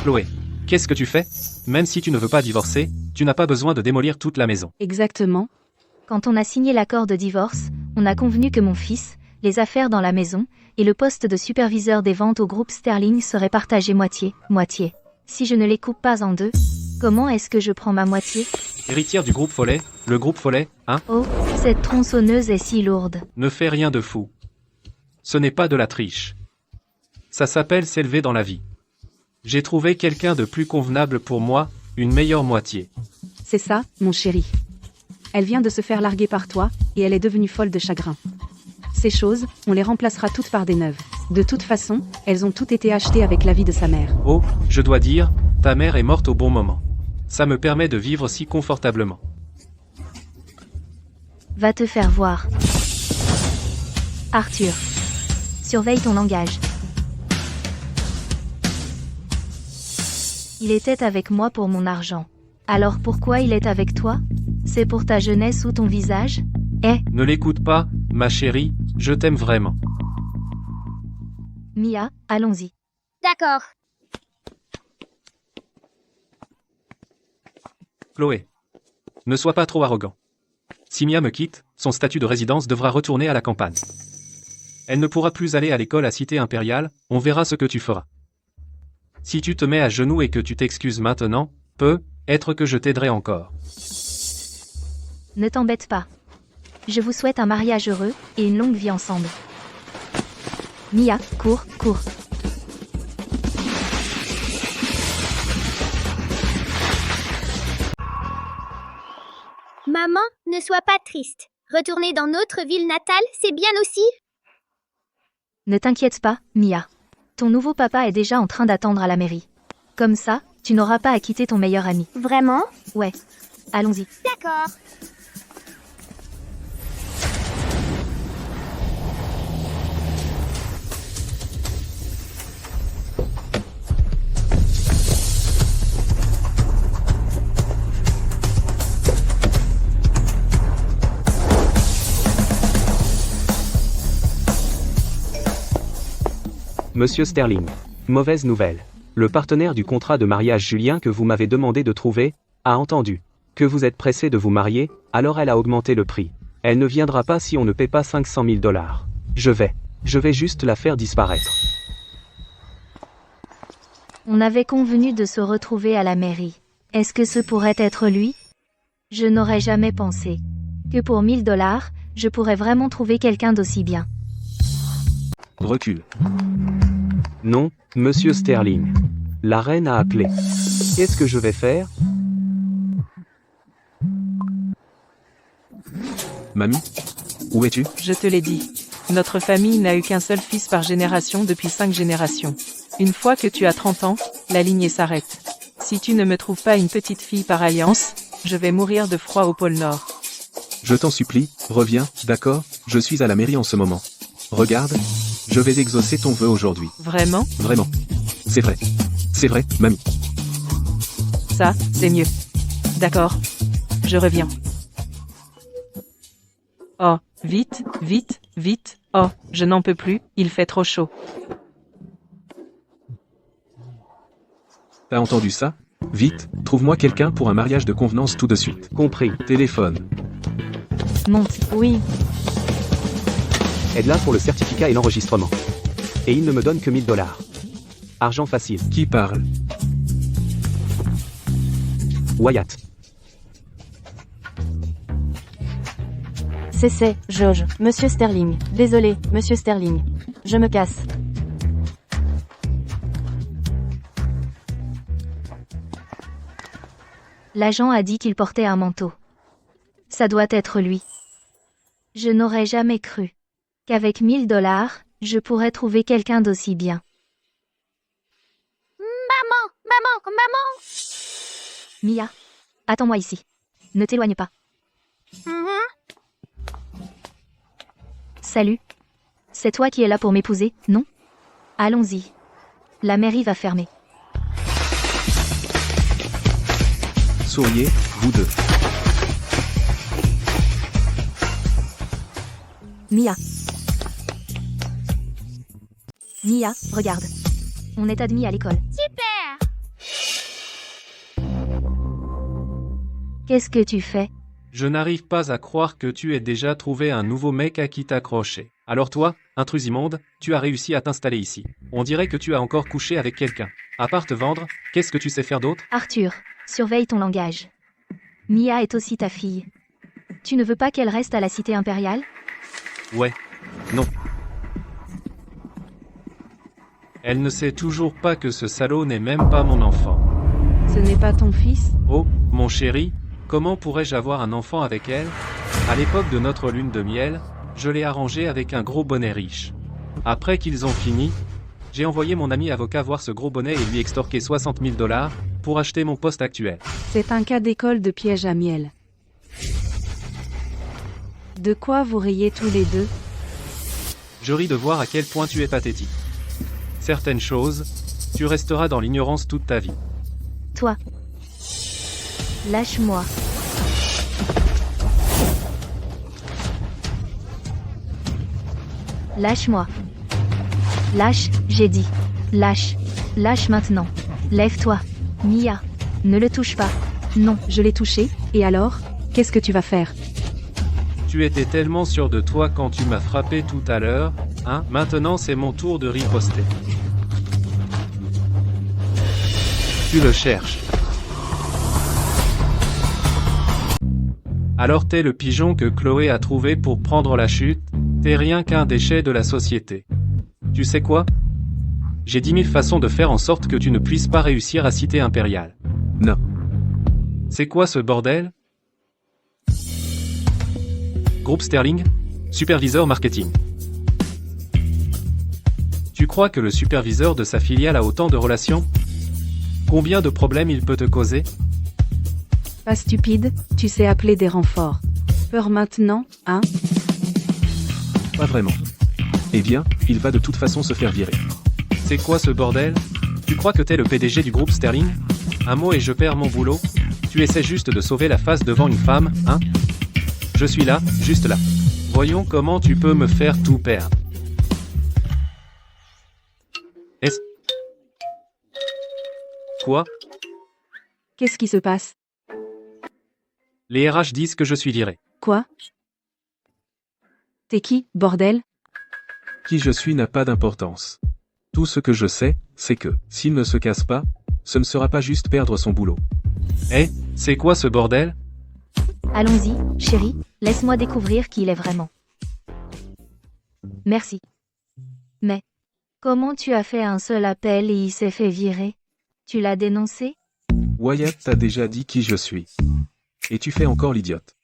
Chloé, qu'est-ce que tu fais? Même si tu ne veux pas divorcer, tu n'as pas besoin de démolir toute la maison. Exactement. Quand on a signé l'accord de divorce, on a convenu que mon fils, les affaires dans la maison, et le poste de superviseur des ventes au groupe Sterling seraient partagés moitié-moitié. Si je ne les coupe pas en deux, comment est-ce que je prends ma moitié? Héritière du groupe Follet, le groupe Follet, hein? Oh, cette tronçonneuse est si lourde. Ne fais rien de fou. Ce n'est pas de la triche. Ça s'appelle s'élever dans la vie. J'ai trouvé quelqu'un de plus convenable pour moi, une meilleure moitié. C'est ça, mon chéri. Elle vient de se faire larguer par toi, et elle est devenue folle de chagrin. Ces choses, on les remplacera toutes par des neuves. De toute façon, elles ont toutes été achetées avec l'avis de sa mère. Oh, je dois dire, ta mère est morte au bon moment. Ça me permet de vivre si confortablement. Va te faire voir. Arthur. Surveille ton langage. Il était avec moi pour mon argent. Alors pourquoi il est avec toi? C'est pour ta jeunesse ou ton visage? Ne l'écoute pas, ma chérie, je t'aime vraiment. Mia, allons-y. D'accord. Chloé. Ne sois pas trop arrogant. Si Mia me quitte, son statut de résidence devra retourner à la campagne. Elle ne pourra plus aller à l'école à Cité Impériale, on verra ce que tu feras. Si tu te mets à genoux et que tu t'excuses maintenant, peut-être que je t'aiderai encore. Ne t'embête pas. Je vous souhaite un mariage heureux et une longue vie ensemble. Mia, cours. Maman, ne sois pas triste. Retourner dans notre ville natale, c'est bien aussi. Ne t'inquiète pas, Mia. Ton nouveau papa est déjà en train d'attendre à la mairie. Comme ça, tu n'auras pas à quitter ton meilleur ami. Vraiment? Ouais. Allons-y. D'accord. Monsieur Sterling. Mauvaise nouvelle. Le partenaire du contrat de mariage Julien que vous m'avez demandé de trouver, a entendu que vous êtes pressé de vous marier, alors elle a augmenté le prix. Elle ne viendra pas si on ne paie pas 500 000 $. Je vais juste la faire disparaître. On avait convenu de se retrouver à la mairie. Est-ce que ce pourrait être lui? Je n'aurais jamais pensé que pour 1000 $, je pourrais vraiment trouver quelqu'un d'aussi bien. Recule. Non, monsieur Sterling. La reine a appelé. Qu'est-ce que je vais faire? Mamie? Où es-tu? Je te l'ai dit. Notre famille n'a eu qu'un seul fils par génération depuis 5 générations. Une fois que tu as 30 ans, la lignée s'arrête. Si tu ne me trouves pas une petite fille par alliance, je vais mourir de froid au pôle Nord. Je t'en supplie, reviens, d'accord? Je suis à la mairie en ce moment. Regarde, je vais exaucer ton vœu aujourd'hui. Vraiment? Vraiment. C'est vrai. C'est vrai, mamie. Ça, c'est mieux. D'accord. Je reviens. Oh, vite. Oh, je n'en peux plus, il fait trop chaud. T'as entendu ça? Vite, trouve-moi quelqu'un pour un mariage de convenance tout de suite. Compris. Téléphone. Monte. Oui. Aide-la pour le certificat et l'enregistrement. Et il ne me donne que 1000 $. Argent facile. Qui parle? Wyatt. C'est Jauge. Monsieur Sterling. Désolé, monsieur Sterling. Je me casse. L'agent a dit qu'il portait un manteau. Ça doit être lui. Je n'aurais jamais cru qu'avec 1000 $, je pourrais trouver quelqu'un d'aussi bien. Maman. Mia, attends-moi ici. Ne t'éloigne pas. Salut. C'est toi qui es là pour m'épouser, non? Allons-y. La mairie va fermer. Souriez, vous deux. Mia. Mia, regarde. On est admis à l'école. Super. Qu'est-ce que tu fais? Je n'arrive pas à croire que tu aies déjà trouvé un nouveau mec à qui t'accrocher. Alors toi, intrus immonde, tu as réussi à t'installer ici. On dirait que tu as encore couché avec quelqu'un. À part te vendre, qu'est-ce que tu sais faire d'autre? Arthur, surveille ton langage. Mia est aussi ta fille. Tu ne veux pas qu'elle reste à la cité impériale? Ouais. Non. Elle ne sait toujours pas que ce salaud n'est même pas mon enfant. Ce n'est pas ton fils? Oh, mon chéri, comment pourrais-je avoir un enfant avec elle? À l'époque de notre lune de miel, je l'ai arrangé avec un gros bonnet riche. Après qu'ils ont fini, j'ai envoyé mon ami avocat voir ce gros bonnet et lui extorquer 60 000 $ pour acheter mon poste actuel. C'est un cas d'école de piège à miel. De quoi vous riez tous les deux? Je ris de voir à quel point tu es pathétique. Certaines choses, tu resteras dans l'ignorance toute ta vie. Toi. Lâche-moi. Lâche-moi. Lâche, j'ai dit. Lâche. Lâche maintenant. Lève-toi. Mia. Ne le touche pas. Non, je l'ai touché, et alors? Qu'est-ce que tu vas faire? Tu étais tellement sûr de toi quand tu m'as frappé tout à l'heure, hein? Maintenant c'est mon tour de riposter. Tu le cherches. Alors t'es le pigeon que Chloé a trouvé pour prendre la chute, t'es rien qu'un déchet de la société. Tu sais quoi? J'ai 10 000 façons de faire en sorte que tu ne puisses pas réussir à Cité Impériale. Non. C'est quoi ce bordel? Groupe Sterling? Superviseur marketing. Tu crois que le superviseur de sa filiale a autant de relations? Combien de problèmes il peut te causer? Pas stupide, tu sais appeler des renforts. Peur maintenant, hein? Pas vraiment. Eh bien, il va de toute façon se faire virer. C'est quoi ce bordel? Tu crois que t'es le PDG du groupe Sterling? Un mot et je perds mon boulot? Tu essaies juste de sauver la face devant une femme, hein? Je suis là, juste là. Voyons comment tu peux me faire tout perdre. Est-ce... Quoi? Qu'est-ce qui se passe? Les RH disent que je suis viré. Quoi? T'es qui, bordel? Qui je suis n'a pas d'importance. Tout ce que je sais, c'est que, s'il ne se casse pas, ce ne sera pas juste perdre son boulot. Eh, c'est quoi ce bordel? Allons-y, chérie, laisse-moi découvrir qui il est vraiment. Merci. Mais, comment tu as fait un seul appel et il s'est fait virer? Tu l'as dénoncé? Wyatt t'a déjà dit qui je suis. Et tu fais encore l'idiote.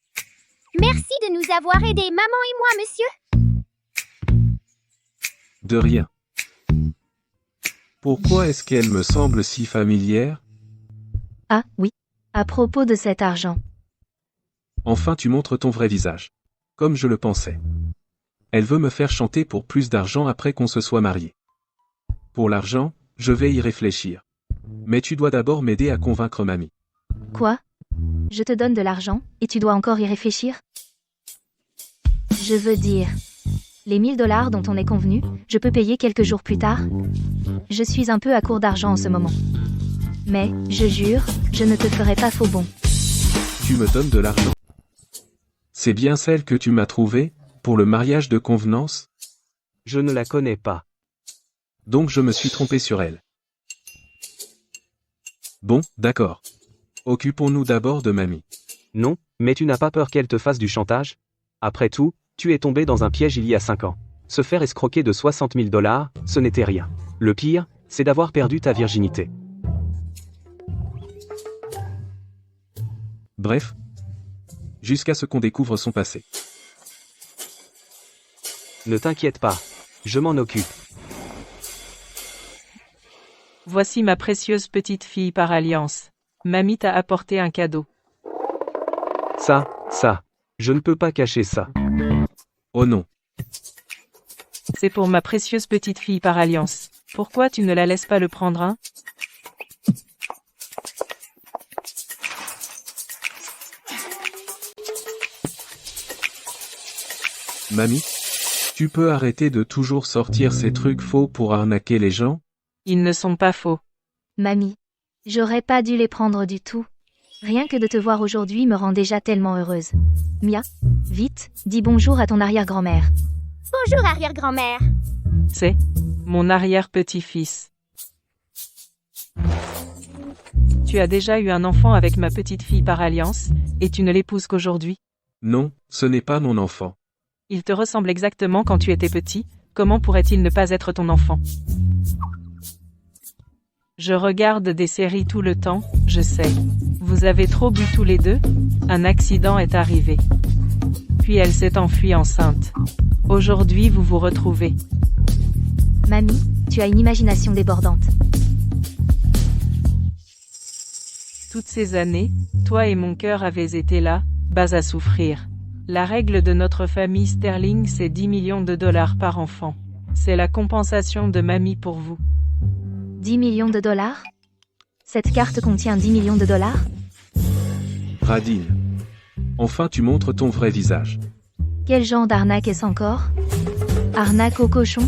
Merci de nous avoir aidés, maman et moi, monsieur. De rien. Pourquoi est-ce qu'elle me semble si familière? Ah, oui. À propos de cet argent. Enfin tu montres ton vrai visage. Comme je le pensais. Elle veut me faire chanter pour plus d'argent après qu'on se soit marié. Pour l'argent, je vais y réfléchir. Mais tu dois d'abord m'aider à convaincre mamie. Quoi? Je te donne de l'argent, et tu dois encore y réfléchir? Je veux dire... Les 1 000 $ dont on est convenu, je peux payer quelques jours plus tard? Je suis un peu à court d'argent en ce moment. Mais, je jure, je ne te ferai pas faux bon. Tu me donnes de l'argent? C'est bien celle que tu m'as trouvée, pour le mariage de convenance? Je ne la connais pas. Donc je me suis trompé sur elle. Bon, d'accord. Occupons-nous d'abord de mamie. Non, mais tu n'as pas peur qu'elle te fasse du chantage? Après tout, tu es tombé dans un piège il y a 5 ans. Se faire escroquer de 60 000 $, ce n'était rien. Le pire, c'est d'avoir perdu ta virginité. Bref. Jusqu'à ce qu'on découvre son passé. Ne t'inquiète pas. Je m'en occupe. Voici ma précieuse petite fille par alliance. Mamie t'a apporté un cadeau. Ça, je ne peux pas cacher ça. Oh non. C'est pour ma précieuse petite fille par alliance. Pourquoi tu ne la laisses pas le prendre, hein? Mamie? Tu peux arrêter de toujours sortir ces trucs faux pour arnaquer les gens? Ils ne sont pas faux. Mamie. J'aurais pas dû les prendre du tout. Rien que de te voir aujourd'hui me rend déjà tellement heureuse. Mia, vite, dis bonjour à ton arrière-grand-mère. Bonjour, arrière-grand-mère. C'est mon arrière-petit-fils. Tu as déjà eu un enfant avec ma petite fille par alliance, et tu ne l'épouses qu'aujourd'hui. Non, ce n'est pas mon enfant. Il te ressemble exactement quand tu étais petit, comment pourrait-il ne pas être ton enfant? Je regarde des séries tout le temps, je sais. Vous avez trop bu tous les deux? Un accident est arrivé. Puis elle s'est enfuie enceinte. Aujourd'hui vous vous retrouvez. Mamie, tu as une imagination débordante. Toutes ces années, toi et mon cœur avez été là, bas à souffrir. La règle de notre famille Sterling, c'est 10 millions de dollars par enfant. C'est la compensation de mamie pour vous. 10 millions de dollars? Cette carte contient 10 millions de dollars? Radine. Enfin tu montres ton vrai visage. Quel genre d'arnaque est-ce encore? Arnaque au cochon?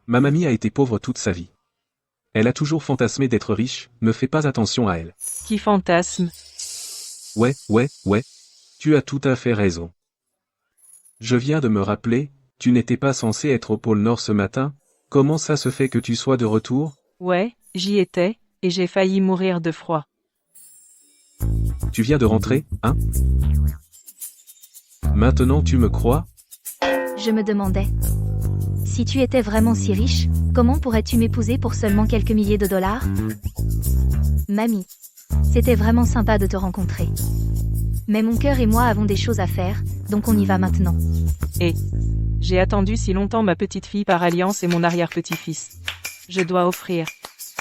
Ma mamie a été pauvre toute sa vie. Elle a toujours fantasmé d'être riche, ne fais pas attention à elle. Qui fantasme? Ouais. Tu as tout à fait raison. Je viens de me rappeler, tu n'étais pas censé être au pôle Nord ce matin, comment ça se fait que tu sois de retour? Ouais, j'y étais, et j'ai failli mourir de froid. Tu viens de rentrer, hein? Maintenant tu me crois? Je me demandais. Si tu étais vraiment si riche, comment pourrais-tu m'épouser pour seulement quelques milliers de dollars? Mamie, c'était vraiment sympa de te rencontrer. Mais mon cœur et moi avons des choses à faire, donc on y va maintenant. Et j'ai attendu si longtemps ma petite fille par alliance et mon arrière-petit-fils. Je dois offrir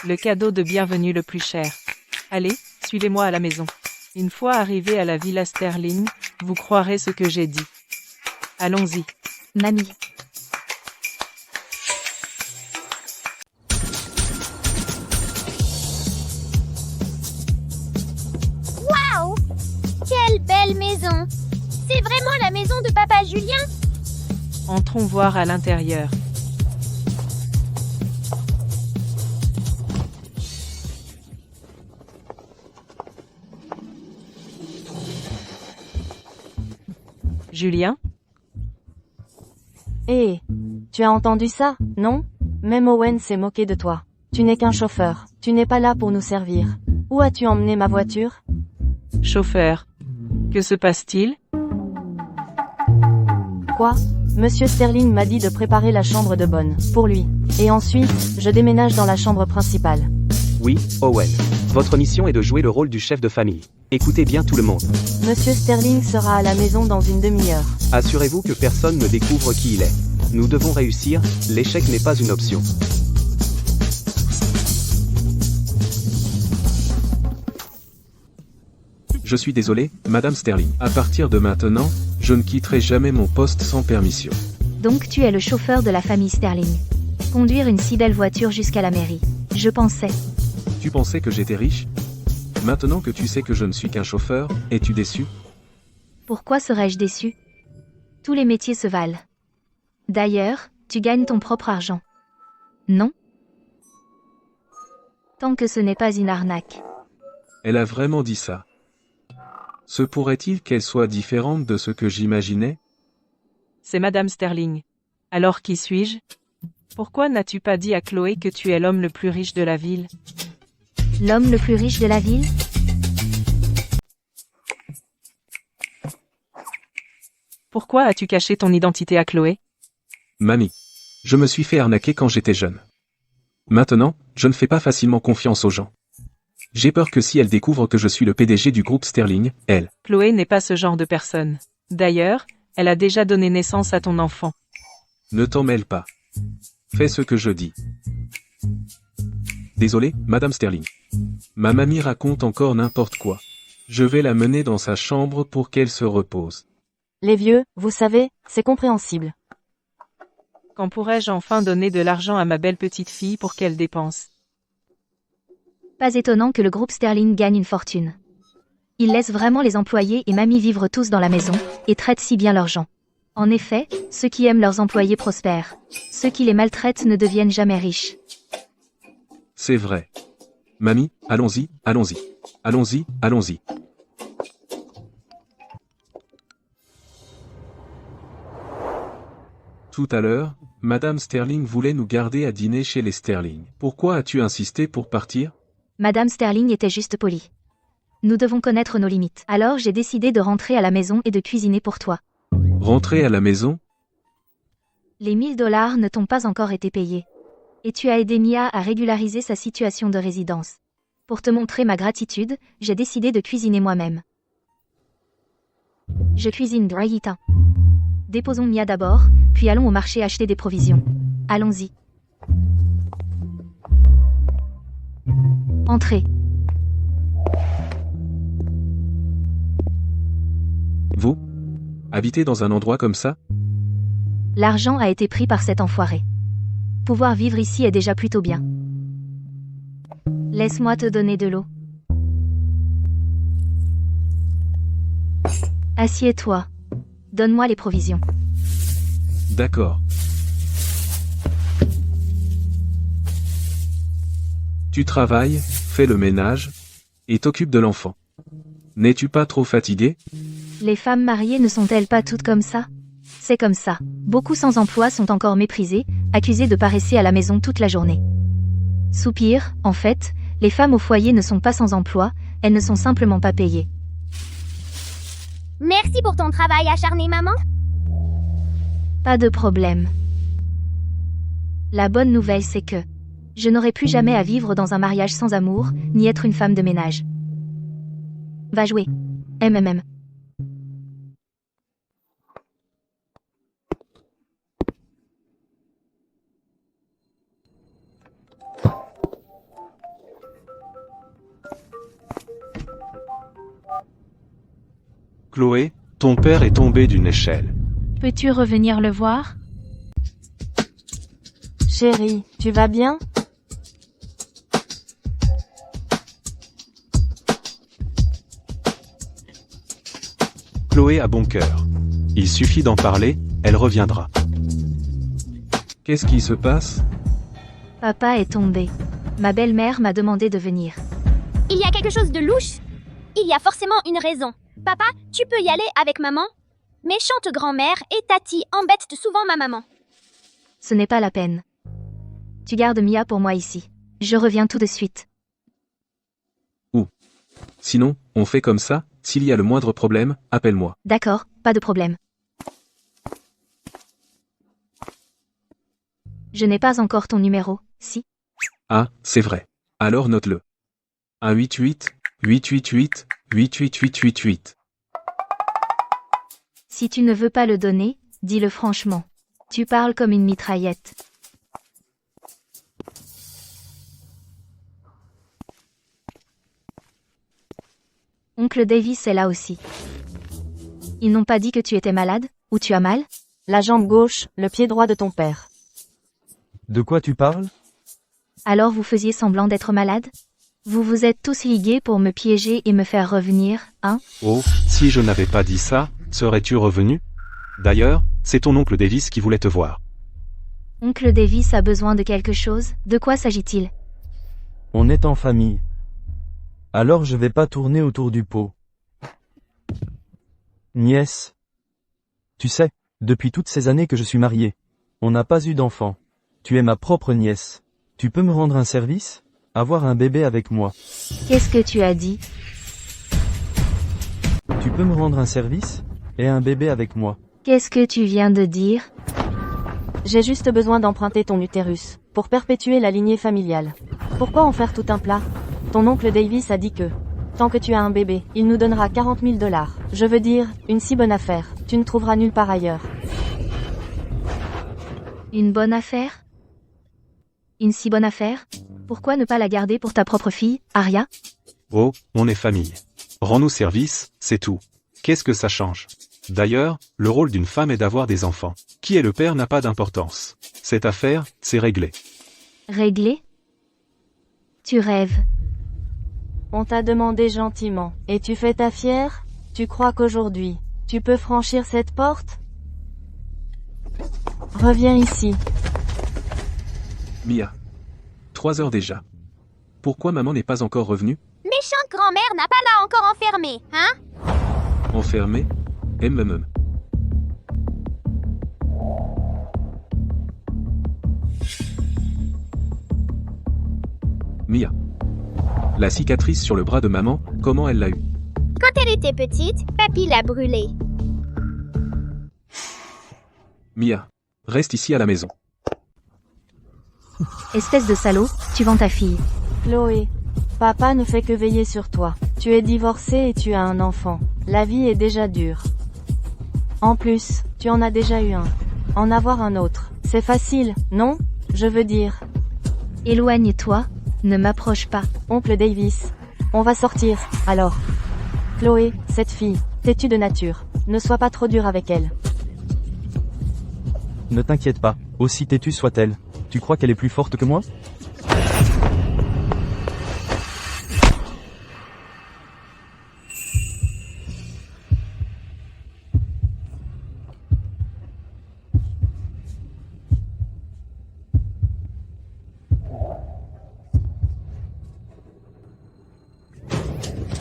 le cadeau de bienvenue le plus cher. Allez, suivez-moi à la maison. Une fois arrivé à la Villa Sterling, vous croirez ce que j'ai dit. Allons-y. Mamie. Waouh! Quelle belle maison! C'est vraiment la maison de papa Julien? Entrons voir à l'intérieur. Julien? Hé, tu as entendu ça, non? Même Owen s'est moqué de toi. Tu n'es qu'un chauffeur, tu n'es pas là pour nous servir. Où as-tu emmené ma voiture? Chauffeur. Que se passe-t-il? Quoi? Monsieur Sterling m'a dit de préparer la chambre de bonne, pour lui. Et ensuite, je déménage dans la chambre principale. Oui, Owen. Votre mission est de jouer le rôle du chef de famille. Écoutez bien tout le monde. Monsieur Sterling sera à la maison dans une demi-heure. Assurez-vous que personne ne découvre qui il est. Nous devons réussir, l'échec n'est pas une option. Je suis désolé, Madame Sterling. À partir de maintenant, je ne quitterai jamais mon poste sans permission. Donc tu es le chauffeur de la famille Sterling. Conduire une si belle voiture jusqu'à la mairie. Je pensais. Tu pensais que j'étais riche? Maintenant que tu sais que je ne suis qu'un chauffeur, es-tu déçu? Pourquoi serais-je déçu? Tous les métiers se valent. D'ailleurs, tu gagnes ton propre argent. Non? Tant que ce n'est pas une arnaque. Elle a vraiment dit ça. Se pourrait-il qu'elle soit différente de ce que j'imaginais? C'est Madame Sterling. Alors qui suis-je? Pourquoi n'as-tu pas dit à Chloé que tu es l'homme le plus riche de la ville? L'homme le plus riche de la ville? Pourquoi as-tu caché ton identité à Chloé? Mamie. Je me suis fait arnaquer quand j'étais jeune. Maintenant, je ne fais pas facilement confiance aux gens. J'ai peur que si elle découvre que je suis le PDG du groupe Sterling, elle... Chloé n'est pas ce genre de personne. D'ailleurs, elle a déjà donné naissance à ton enfant. Ne t'en mêle pas. Fais ce que je dis. Désolé, Madame Sterling. Ma mamie raconte encore n'importe quoi. Je vais la mener dans sa chambre pour qu'elle se repose. Les vieux, vous savez, c'est compréhensible. Quand pourrais-je enfin donner de l'argent à ma belle petite fille pour qu'elle dépense? Pas étonnant que le groupe Sterling gagne une fortune. Ils laissent vraiment les employés et mamie vivre tous dans la maison, et traitent si bien leurs gens. En effet, ceux qui aiment leurs employés prospèrent. Ceux qui les maltraitent ne deviennent jamais riches. C'est vrai. Mamie, allons-y, allons-y. Allons-y, allons-y. Tout à l'heure, Madame Sterling voulait nous garder à dîner chez les Sterling. Pourquoi as-tu insisté pour partir? Madame Sterling était juste polie. Nous devons connaître nos limites. Alors j'ai décidé de rentrer à la maison et de cuisiner pour toi. Rentrer à la maison? Les $1000 ne t'ont pas encore été payés. Et tu as aidé Mia à régulariser sa situation de résidence. Pour te montrer ma gratitude, j'ai décidé de cuisiner moi-même. Je cuisine Draguita. Déposons Mia d'abord, puis allons au marché acheter des provisions. Allons-y. Entrez. Vous? Habitez dans un endroit comme ça? L'argent a été pris par cet enfoiré. Pouvoir vivre ici est déjà plutôt bien. Laisse-moi te donner de l'eau. Assieds-toi. Donne-moi les provisions. D'accord. Tu travailles, fais le ménage, et t'occupes de l'enfant. N'es-tu pas trop fatigué? Les femmes mariées ne sont-elles pas toutes comme ça? C'est comme ça. Beaucoup sans emploi sont encore méprisées, accusées de paresser à la maison toute la journée. Soupir, en fait, les femmes au foyer ne sont pas sans emploi, elles ne sont simplement pas payées. Merci pour ton travail acharné, maman. Pas de problème. La bonne nouvelle c'est que je n'aurai plus jamais à vivre dans un mariage sans amour, ni être une femme de ménage. Va jouer. MMM. Chloé, ton père est tombé d'une échelle. Peux-tu revenir le voir? Chérie, tu vas bien? Chloé a bon cœur. Il suffit d'en parler, elle reviendra. Qu'est-ce qui se passe? Papa est tombé. Ma belle-mère m'a demandé de venir. Il y a quelque chose de louche. Il y a forcément une raison. Papa, tu peux y aller avec maman? Méchante grand-mère et Tati embêtent souvent ma maman. Ce n'est pas la peine. Tu gardes Mia pour moi ici. Je reviens tout de suite. Sinon, on fait comme ça, s'il y a le moindre problème, appelle-moi. D'accord, pas de problème. Je n'ai pas encore ton numéro, si? Ah, c'est vrai. Alors note-le. 188 888 88888. Si tu ne veux pas le donner, dis-le franchement. Tu parles comme une mitraillette. Oncle Davis est là aussi. Ils n'ont pas dit que tu étais malade, ou tu as mal? La jambe gauche, le pied droit de ton père. De quoi tu parles? Alors vous faisiez semblant d'être malade? Vous vous êtes tous ligués pour me piéger et me faire revenir, hein? Oh, si je n'avais pas dit ça, serais-tu revenu? D'ailleurs, c'est ton oncle Davis qui voulait te voir. Oncle Davis a besoin de quelque chose, de quoi s'agit-il? On est en famille. Alors je vais pas tourner autour du pot. Nièce. Tu sais, depuis toutes ces années que je suis marié, on n'a pas eu d'enfant. Tu es ma propre nièce. Tu peux me rendre un service? Avoir un bébé avec moi. Qu'est-ce que tu as dit? Tu peux me rendre un service? Et un bébé avec moi. Qu'est-ce que tu viens de dire? J'ai juste besoin d'emprunter ton utérus, pour perpétuer la lignée familiale. Pourquoi en faire tout un plat? Ton oncle Davis a dit que, tant que tu as un bébé, il nous donnera $40 000. Je veux dire, une si bonne affaire, tu ne trouveras nulle part ailleurs. Une bonne affaire? Une si bonne affaire? Pourquoi ne pas la garder pour ta propre fille, Aria? Oh, on est famille. Rends-nous service, c'est tout. Qu'est-ce que ça change? D'ailleurs, le rôle d'une femme est d'avoir des enfants. Qui est le père n'a pas d'importance. Cette affaire, c'est réglé. Réglé? Tu rêves. On t'a demandé gentiment, et tu fais ta fière? Tu crois qu'aujourd'hui, tu peux franchir cette porte? Reviens ici. Mia. 3 heures déjà. Pourquoi maman n'est pas encore revenue? Méchante grand-mère n'a pas là encore enfermé, hein? Enfermée? Mia. La cicatrice sur le bras de maman, comment elle l'a eue? Quand elle était petite, papy l'a brûlée. Mia. Reste ici à la maison. Espèce de salaud, tu vends ta fille. Chloé. Papa ne fait que veiller sur toi. Tu es divorcée et tu as un enfant. La vie est déjà dure. En plus, tu en as déjà eu un. En avoir un autre, c'est facile, non? Je veux dire. Éloigne-toi, ne m'approche pas. Oncle Davis. On va sortir, alors. Chloé, cette fille, têtue de nature. Ne sois pas trop dur avec elle. Ne t'inquiète pas, aussi têtue soit-elle. Tu crois qu'elle est plus forte que moi?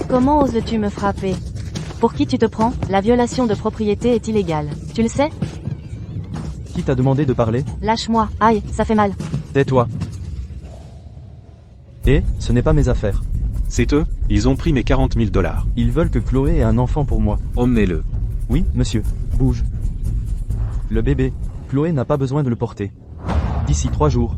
Comment oses-tu me frapper? Pour qui tu te prends? La violation de propriété est illégale. Tu le sais? Qui t'a demandé de parler? Lâche-moi. Aïe, ça fait mal. Tais-toi. Et, ce n'est pas mes affaires. C'est eux, ils ont pris mes 40 000 $. Ils veulent que Chloé ait un enfant pour moi. Emmenez-le. Oui, monsieur. Bouge. Le bébé. Chloé n'a pas besoin de le porter. D'ici 3 jours.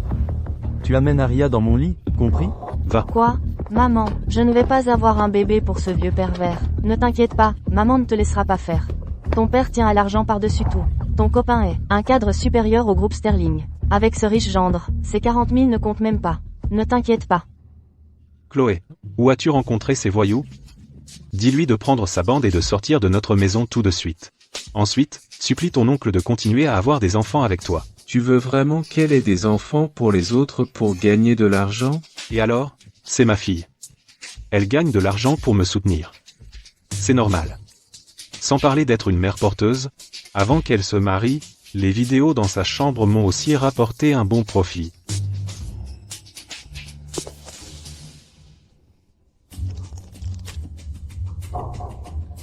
Tu amènes Aria dans mon lit, compris? Va. Quoi? Maman, je ne vais pas avoir un bébé pour ce vieux pervers. Ne t'inquiète pas, maman ne te laissera pas faire. Ton père tient à l'argent par-dessus tout. Ton copain est un cadre supérieur au groupe Sterling. Avec ce riche gendre, ces 40 000 ne comptent même pas. Ne t'inquiète pas. Chloé, où as-tu rencontré ces voyous? Dis-lui de prendre sa bande et de sortir de notre maison tout de suite. Ensuite, supplie ton oncle de continuer à avoir des enfants avec toi. Tu veux vraiment qu'elle ait des enfants pour les autres pour gagner de l'argent? Et alors? C'est ma fille. Elle gagne de l'argent pour me soutenir. C'est normal. Sans parler d'être une mère porteuse, avant qu'elle se marie, les vidéos dans sa chambre m'ont aussi rapporté un bon profit.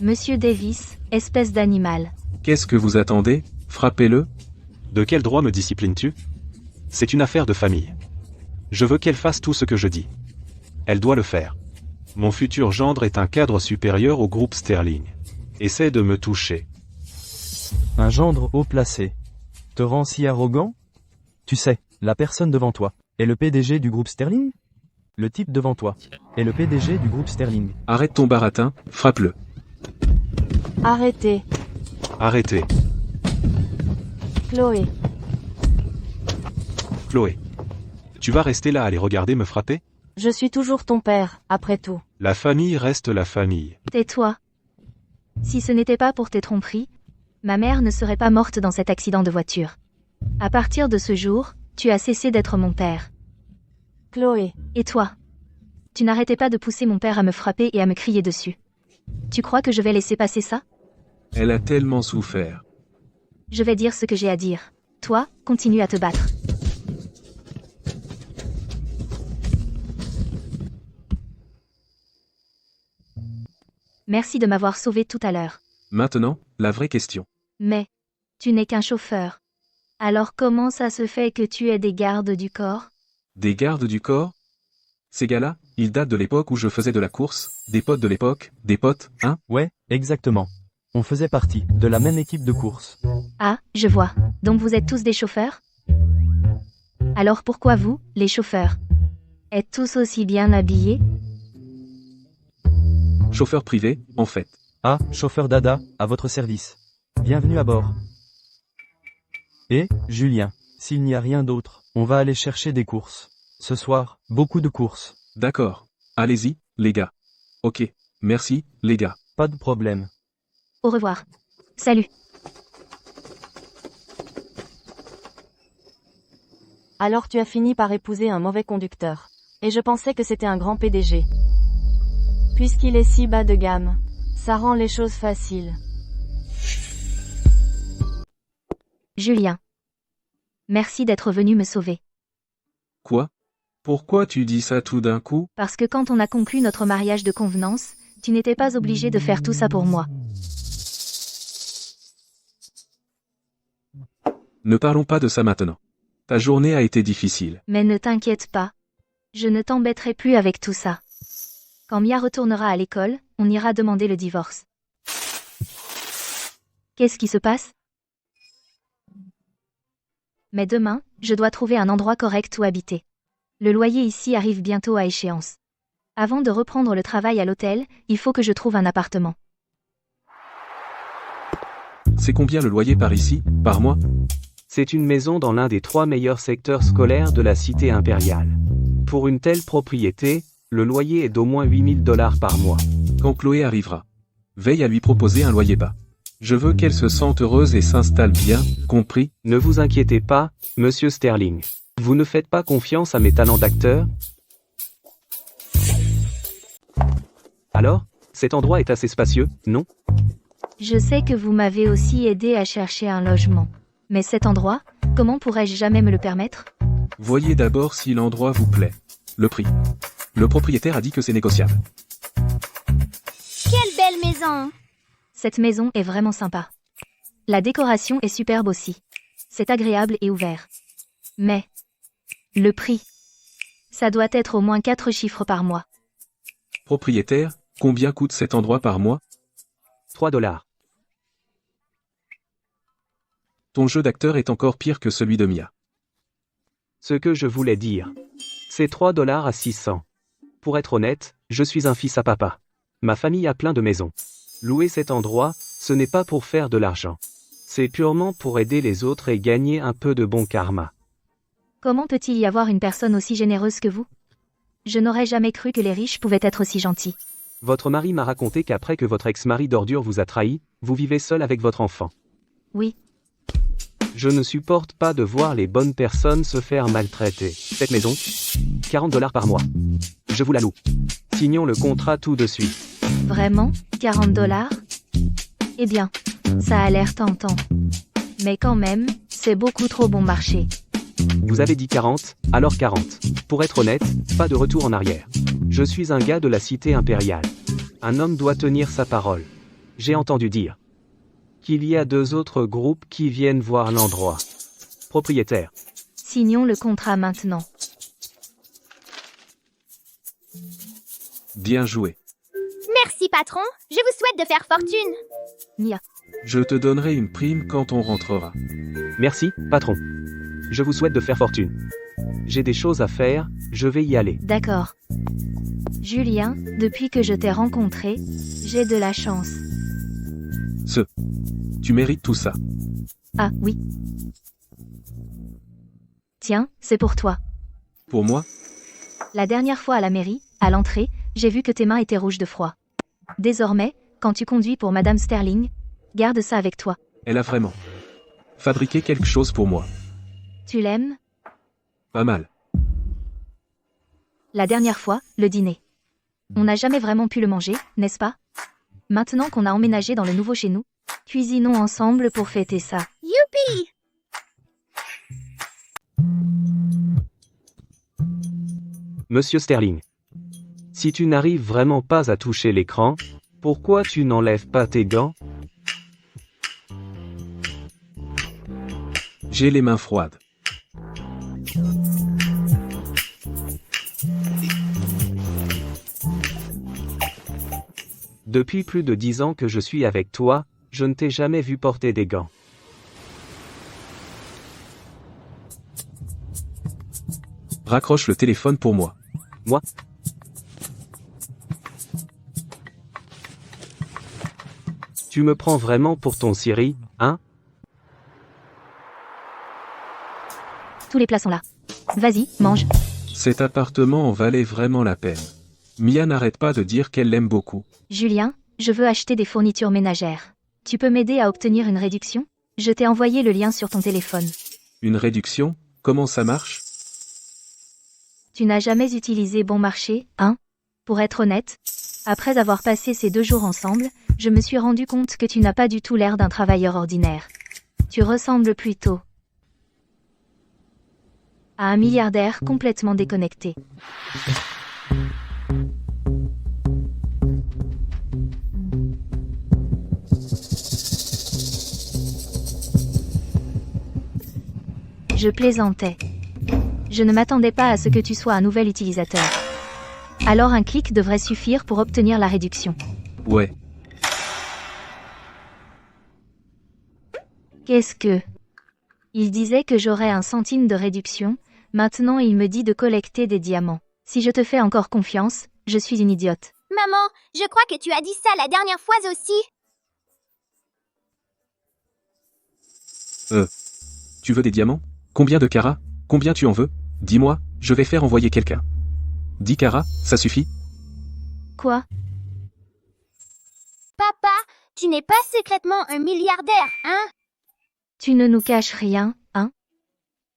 Monsieur Davis, espèce d'animal. Qu'est-ce que vous attendez? Frappez-le? De quel droit me disciplines-tu? C'est une affaire de famille. Je veux qu'elle fasse tout ce que je dis. Elle doit le faire. Mon futur gendre est un cadre supérieur au groupe Sterling. Essaie de me toucher. Un gendre haut placé. Te rend si arrogant? Tu sais, la personne devant toi est le PDG du groupe Sterling? Le type devant toi est le PDG du groupe Sterling. Arrête ton baratin, frappe-le. Arrêtez. Arrêtez. Chloé. Chloé. Tu vas rester là à les regarder me frapper? Je suis toujours ton père, après tout. La famille reste la famille. Tais-toi. Si ce n'était pas pour tes tromperies, ma mère ne serait pas morte dans cet accident de voiture. À partir de ce jour, tu as cessé d'être mon père. Chloé. Et toi? Tu n'arrêtais pas de pousser mon père à me frapper et à me crier dessus. Tu crois que je vais laisser passer ça? Elle a tellement souffert. Je vais dire ce que j'ai à dire. Toi, continue à te battre. Merci de m'avoir sauvé tout à l'heure. Maintenant, la vraie question. Mais, tu n'es qu'un chauffeur. Alors comment ça se fait que tu es des gardes du corps? Des gardes du corps? Ces gars-là, ils datent de l'époque où je faisais de la course, des potes de l'époque, des potes, hein? Ouais, exactement. On faisait partie de la même équipe de course. Ah, je vois. Donc vous êtes tous des chauffeurs? Alors pourquoi vous, les chauffeurs, êtes tous aussi bien habillés? Chauffeur privé, en fait. Ah, chauffeur Dada, à votre service. Bienvenue à bord. Et, Julien, s'il n'y a rien d'autre, on va aller chercher des courses. Ce soir, beaucoup de courses. D'accord. Allez-y, les gars. Ok, merci, les gars. Pas de problème. Au revoir. Salut. Alors tu as fini par épouser un mauvais conducteur. Et je pensais que c'était un grand PDG. Puisqu'il est si bas de gamme, ça rend les choses faciles. Julien. Merci d'être venu me sauver. Quoi? Pourquoi tu dis ça tout d'un coup? Parce que quand on a conclu notre mariage de convenance, tu n'étais pas obligé de faire tout ça pour moi. Ne parlons pas de ça maintenant. Ta journée a été difficile. Mais ne t'inquiète pas. Je ne t'embêterai plus avec tout ça. Quand Mia retournera à l'école, on ira demander le divorce. Qu'est-ce qui se passe? Mais demain, je dois trouver un endroit correct où habiter. Le loyer ici arrive bientôt à échéance. Avant de reprendre le travail à l'hôtel, il faut que je trouve un appartement. C'est combien le loyer par ici, par mois? C'est une maison dans l'un des 3 meilleurs secteurs scolaires de la cité impériale. Pour une telle propriété, le loyer est d'au moins 8 000 $ par mois. Quand Chloé arrivera, veille à lui proposer un loyer bas. Je veux qu'elle se sente heureuse et s'installe bien, compris? Ne vous inquiétez pas, monsieur Sterling. Vous ne faites pas confiance à mes talents d'acteur? Alors, cet endroit est assez spacieux, non? Je sais que vous m'avez aussi aidé à chercher un logement. Mais cet endroit, comment pourrais-je jamais me le permettre? Voyez d'abord si l'endroit vous plaît. Le prix. Le propriétaire a dit que c'est négociable. Quelle belle maison! Cette maison est vraiment sympa. La décoration est superbe aussi. C'est agréable et ouvert. Mais le prix, ça doit être au moins 4 chiffres par mois. Propriétaire, combien coûte cet endroit par mois? 3 $. Ton jeu d'acteur est encore pire que celui de Mia. Ce que je voulais dire, c'est 3 $ à 600. Pour être honnête, je suis un fils à papa. Ma famille a plein de maisons. Louer cet endroit, ce n'est pas pour faire de l'argent. C'est purement pour aider les autres et gagner un peu de bon karma. Comment peut-il y avoir une personne aussi généreuse que vous? Je n'aurais jamais cru que les riches pouvaient être aussi gentils. Votre mari m'a raconté qu'après que votre ex-mari d'ordure vous a trahi, vous vivez seul avec votre enfant. Oui. Je ne supporte pas de voir les bonnes personnes se faire maltraiter. Cette maison, 40 $ par mois. Je vous la loue. Signons le contrat tout de suite. Vraiment? 40 $? Eh bien, ça a l'air tentant. Mais quand même, c'est beaucoup trop bon marché. Vous avez dit 40, alors 40. Pour être honnête, pas de retour en arrière. Je suis un gars de la cité impériale. Un homme doit tenir sa parole. J'ai entendu dire qu'il y a 2 autres groupes qui viennent voir l'endroit. Propriétaire. Signons le contrat maintenant. Bien joué. Merci, patron. Je vous souhaite de faire fortune. Mia. Je te donnerai une prime quand on rentrera. Merci, patron. Je vous souhaite de faire fortune. J'ai des choses à faire, je vais y aller. D'accord. Julien, depuis que je t'ai rencontré, j'ai de la chance. Tu mérites tout ça. Ah, oui. Tiens, c'est pour toi. Pour moi? La dernière fois à la mairie, à l'entrée, j'ai vu que tes mains étaient rouges de froid. Désormais, quand tu conduis pour Madame Sterling, garde ça avec toi. Elle a vraiment fabriqué quelque chose pour moi. Tu l'aimes? Pas mal. La dernière fois, le dîner. On n'a jamais vraiment pu le manger, n'est-ce pas? Maintenant qu'on a emménagé dans le nouveau chez nous, cuisinons ensemble pour fêter ça. Youpi! Monsieur Sterling. Si tu n'arrives vraiment pas à toucher l'écran, pourquoi tu n'enlèves pas tes gants? J'ai les mains froides. Depuis plus de 10 ans que je suis avec toi, je ne t'ai jamais vu porter des gants. Raccroche le téléphone pour moi. Moi? Tu me prends vraiment pour ton Siri, hein? Tous les plats sont là. Vas-y, mange. Cet appartement en valait vraiment la peine. Mia n'arrête pas de dire qu'elle l'aime beaucoup. Julien, je veux acheter des fournitures ménagères. Tu peux m'aider à obtenir une réduction? Je t'ai envoyé le lien sur ton téléphone. Une réduction? Comment ça marche? Tu n'as jamais utilisé Bon Marché, hein? Pour être honnête, après avoir passé ces 2 jours ensemble, je me suis rendu compte que tu n'as pas du tout l'air d'un travailleur ordinaire. Tu ressembles plutôt À un milliardaire complètement déconnecté. Je plaisantais. Je ne m'attendais pas à ce que tu sois un nouvel utilisateur. Alors un clic devrait suffire pour obtenir la réduction. Ouais. Qu'est-ce que... Il disait que j'aurais 1 centime de réduction, maintenant il me dit de collecter des diamants. Si je te fais encore confiance, je suis une idiote. Maman, je crois que tu as dit ça la dernière fois aussi. Tu veux des diamants? Combien de carats? Combien tu en veux? Dis-moi, je vais faire envoyer quelqu'un. 10 carats, ça suffit? Quoi? Papa, tu n'es pas secrètement un milliardaire, hein? Tu ne nous caches rien, hein?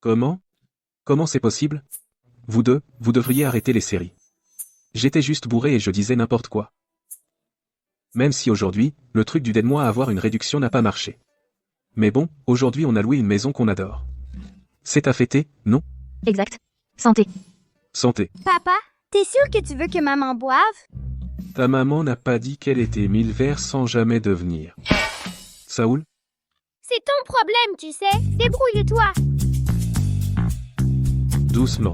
Comment? Comment c'est possible? Vous deux, vous devriez arrêter les séries. J'étais juste bourré et je disais n'importe quoi. Même si aujourd'hui, le truc du aide-moi à avoir une réduction n'a pas marché. Mais bon, aujourd'hui on a loué une maison qu'on adore. C'est à fêter, non? Exact. Santé. Santé. Papa, t'es sûr que tu veux que maman boive? Ta maman n'a pas dit qu'elle était 1000 verres sans jamais devenir. Saoul? C'est ton problème, tu sais. Débrouille-toi. Doucement.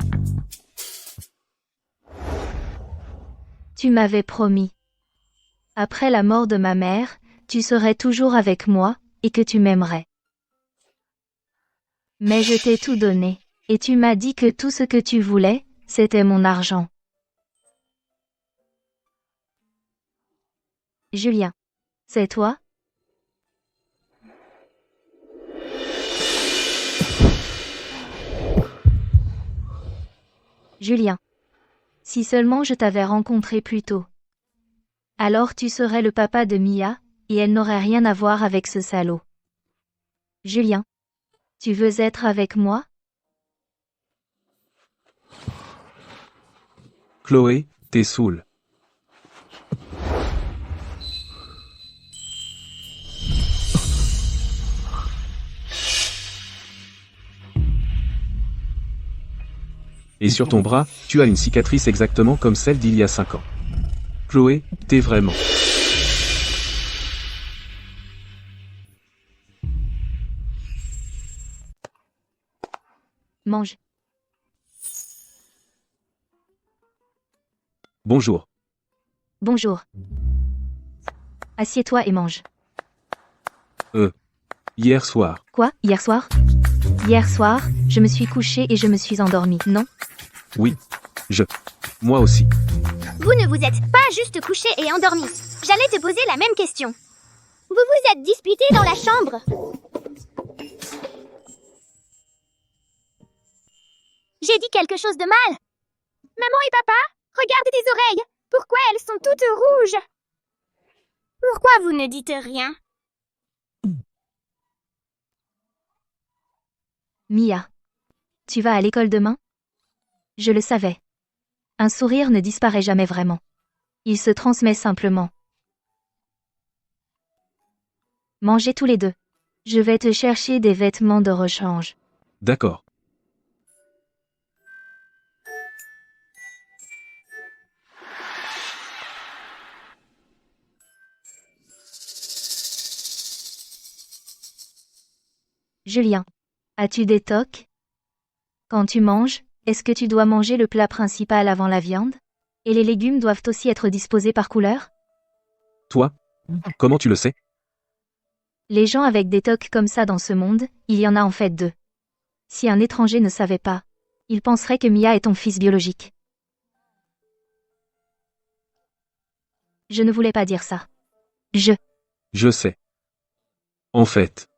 Tu m'avais promis. Après la mort de ma mère, tu serais toujours avec moi, et que tu m'aimerais. Mais je t'ai tout donné, et tu m'as dit que tout ce que tu voulais, c'était mon argent. Julien. C'est toi? Julien. Si seulement je t'avais rencontré plus tôt. Alors tu serais le papa de Mia, et elle n'aurait rien à voir avec ce salaud. Julien. Tu veux être avec moi? Chloé, t'es saoul. Et sur ton bras, tu as une cicatrice exactement comme celle d'il y a 5 ans. Chloé, t'es vraiment... Mange. Bonjour. Bonjour. Assieds-toi et mange. Hier soir. Quoi, hier soir? Hier soir, je me suis couchée et je me suis endormie, non? Oui. Moi aussi. Vous ne vous êtes pas juste couché et endormi. J'allais te poser la même question. Vous vous êtes disputés dans la chambre. J'ai dit quelque chose de mal. Maman et papa, regardez tes oreilles. Pourquoi elles sont toutes rouges? Pourquoi vous ne dites rien? Mia. Tu vas à l'école demain? Je le savais. Un sourire ne disparaît jamais vraiment. Il se transmet simplement. Mangez tous les deux. Je vais te chercher des vêtements de rechange. D'accord. Julien. As-tu des tocs? Quand tu manges, est-ce que tu dois manger le plat principal avant la viande? Et les légumes doivent aussi être disposés par couleur? Toi? Comment tu le sais? Les gens avec des tocs comme ça dans ce monde, il y en a en fait 2. Si un étranger ne savait pas, il penserait que Mia est ton fils biologique. Je ne voulais pas dire ça. Je sais. En fait,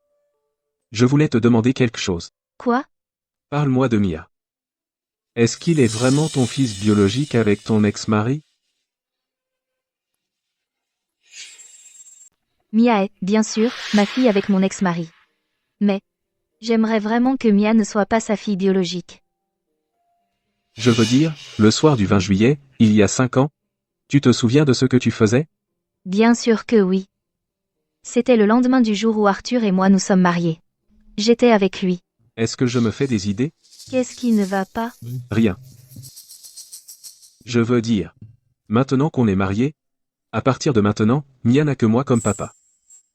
je voulais te demander quelque chose. Quoi? Parle-moi de Mia. Est-ce qu'il est vraiment ton fils biologique avec ton ex-mari? Mia est, bien sûr, ma fille avec mon ex-mari. Mais, j'aimerais vraiment que Mia ne soit pas sa fille biologique. Je veux dire, le soir du 20 juillet, il y a 5 ans, tu te souviens de ce que tu faisais? Bien sûr que oui. C'était le lendemain du jour où Arthur et moi nous sommes mariés. J'étais avec lui. Est-ce que je me fais des idées? Qu'est-ce qui ne va pas? Rien. Je veux dire. Maintenant qu'on est mariés, à partir de maintenant, Mia n'a que moi comme papa.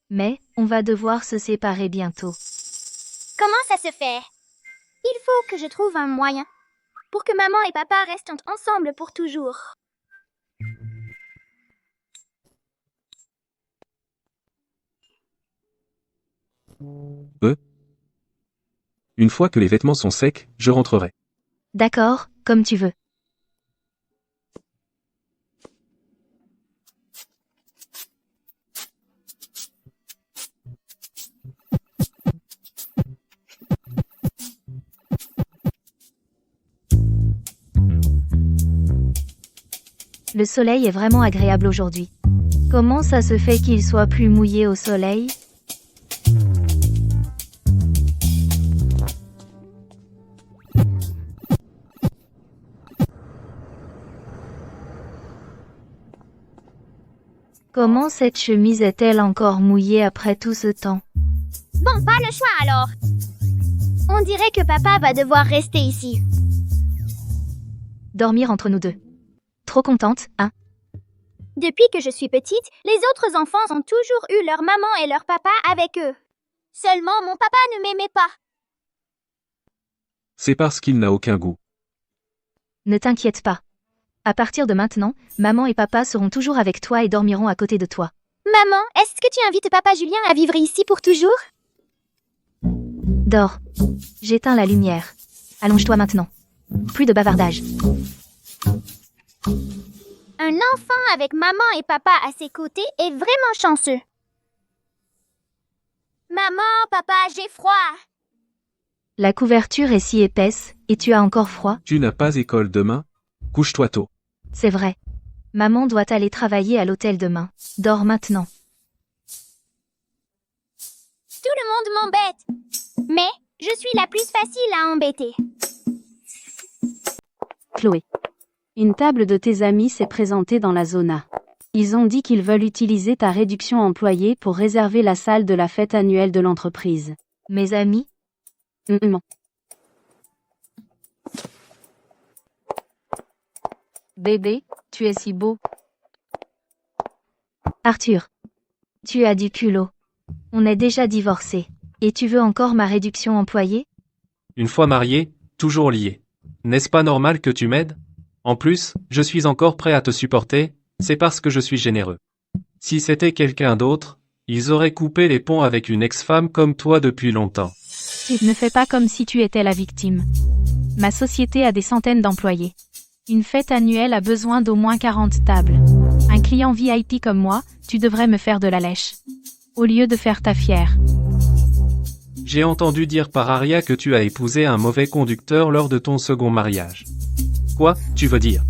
Mais, on va devoir se séparer bientôt. Comment ça se fait? Il faut que je trouve un moyen pour que maman et papa restent ensemble pour toujours. Une fois que les vêtements sont secs, je rentrerai. D'accord, comme tu veux. Le soleil est vraiment agréable aujourd'hui. Comment ça se fait qu'il soit plus mouillé au soleil? Comment cette chemise est-elle encore mouillée après tout ce temps? Bon, pas le choix alors. On dirait que papa va devoir rester ici. Dormir entre nous deux. Trop contente, hein? Depuis que je suis petite, les autres enfants ont toujours eu leur maman et leur papa avec eux. Seulement, mon papa ne m'aimait pas. C'est parce qu'il n'a aucun goût. Ne t'inquiète pas. À partir de maintenant, maman et papa seront toujours avec toi et dormiront à côté de toi. Maman, est-ce que tu invites papa Julien à vivre ici pour toujours? Dors. J'éteins la lumière. Allonge-toi maintenant. Plus de bavardage. Un enfant avec maman et papa à ses côtés est vraiment chanceux. Maman, papa, j'ai froid. La couverture est si épaisse, et tu as encore froid? Tu n'as pas école demain? Couche-toi tôt. C'est vrai. Maman doit aller travailler à l'hôtel demain. Dors maintenant. Tout le monde m'embête. Mais je suis la plus facile à embêter. Chloé. Une table de tes amis s'est présentée dans la zona. Ils ont dit qu'ils veulent utiliser ta réduction employée pour réserver la salle de la fête annuelle de l'entreprise. Mes amis? Bébé, tu es si beau. Arthur. Tu as du culot. On est déjà divorcés. Et tu veux encore ma réduction employée? Une fois marié, toujours lié. N'est-ce pas normal que tu m'aides? En plus, je suis encore prêt à te supporter, c'est parce que je suis généreux. Si c'était quelqu'un d'autre, ils auraient coupé les ponts avec une ex-femme comme toi depuis longtemps. Ne fais pas comme si tu étais la victime. Ma société a des centaines d'employés. Une fête annuelle a besoin d'au moins 40 tables. Un client VIP comme moi, tu devrais me faire de la lèche. Au lieu de faire ta fière. J'ai entendu dire par Aria que tu as épousé un mauvais conducteur lors de ton second mariage. Quoi, tu veux dire?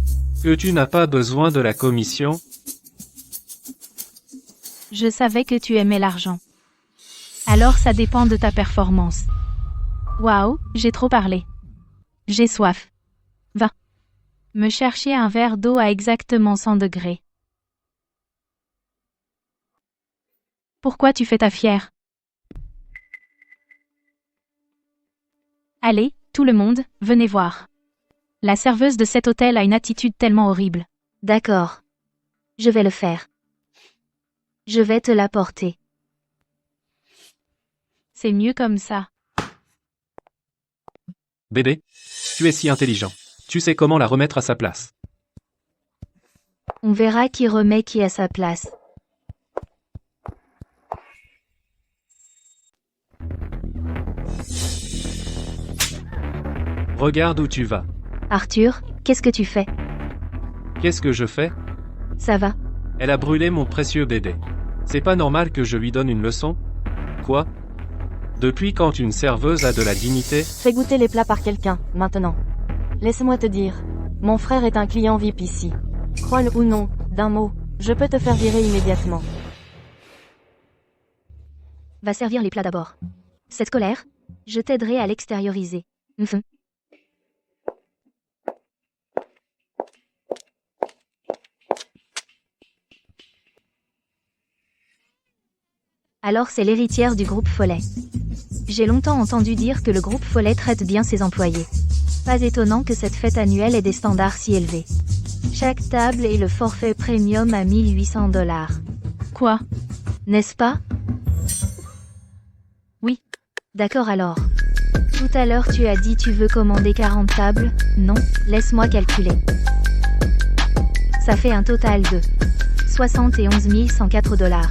Que tu n'as pas besoin de la commission? Je savais que tu aimais l'argent. Alors ça dépend de ta performance. Waouh, j'ai trop parlé. J'ai soif. Va. Me chercher un verre d'eau à exactement 100 degrés. Pourquoi tu fais ta fière? Allez, tout le monde, venez voir. La serveuse de cet hôtel a une attitude tellement horrible. D'accord. Je vais le faire. Je vais te l'apporter. C'est mieux comme ça. Bébé, tu es si intelligent. Tu sais comment la remettre à sa place. On verra qui remet qui à sa place. Regarde où tu vas. Arthur, qu'est-ce que tu fais? Qu'est-ce que je fais? Ça va? Elle a brûlé mon précieux bébé. C'est pas normal que je lui donne une leçon? Quoi? Depuis quand une serveuse a de la dignité? Fais goûter les plats par quelqu'un, maintenant. Laisse-moi te dire. Mon frère est un client VIP ici. Crois-le ou non, d'un mot, je peux te faire virer immédiatement. Va servir les plats d'abord. Cette colère? Je t'aiderai à l'extérioriser. Alors c'est l'héritière du groupe Follet. J'ai longtemps entendu dire que le groupe Follet traite bien ses employés. Pas étonnant que cette fête annuelle ait des standards si élevés. Chaque table et le forfait premium à 1800 $. Quoi? N'est-ce pas? Oui. D'accord alors. Tout à l'heure tu as dit tu veux commander 40 tables, non, laisse-moi calculer. Ça fait un total de 71 104 $.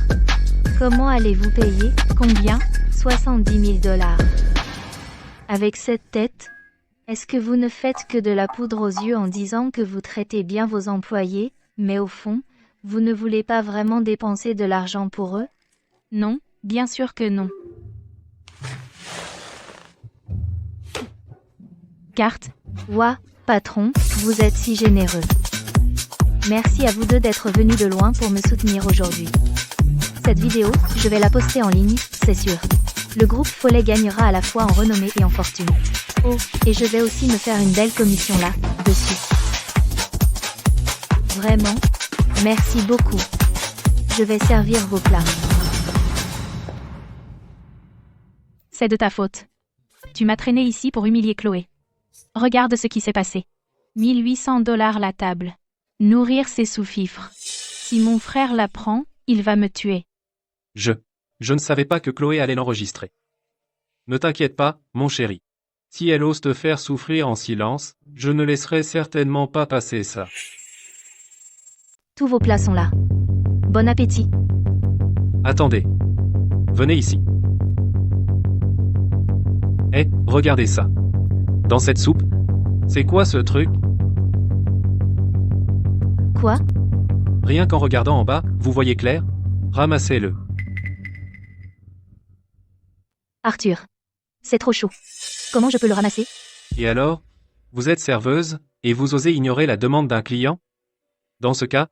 Comment allez-vous payer? Combien? 70 000 $. Avec cette tête, est-ce que vous ne faites que de la poudre aux yeux en disant que vous traitez bien vos employés, mais au fond, vous ne voulez pas vraiment dépenser de l'argent pour eux? Non, bien sûr que non. Carte. Ouah, patron, vous êtes si généreux. Merci à vous deux d'être venus de loin pour me soutenir aujourd'hui. Cette vidéo, je vais la poster en ligne, c'est sûr. Le groupe Follet gagnera à la fois en renommée et en fortune. Oh, et je vais aussi me faire une belle commission là, dessus. Vraiment, merci beaucoup. Je vais servir vos plats. C'est de ta faute. Tu m'as traîné ici pour humilier Chloé. Regarde ce qui s'est passé. 1800 $ la table. Nourrir ses sous-fifres. Si mon frère l'apprend, il va me tuer. Je ne savais pas que Chloé allait l'enregistrer. Ne t'inquiète pas, mon chéri. Si elle ose te faire souffrir en silence, je ne laisserai certainement pas passer ça. Tous vos plats sont là. Bon appétit. Attendez. Venez ici. Eh, regardez ça. Dans cette soupe? C'est quoi ce truc? Quoi? Rien qu'en regardant en bas, vous voyez clair? Ramassez-le. Arthur. C'est trop chaud. Comment je peux le ramasser? Et alors? Vous êtes serveuse, et vous osez ignorer la demande d'un client? Dans ce cas,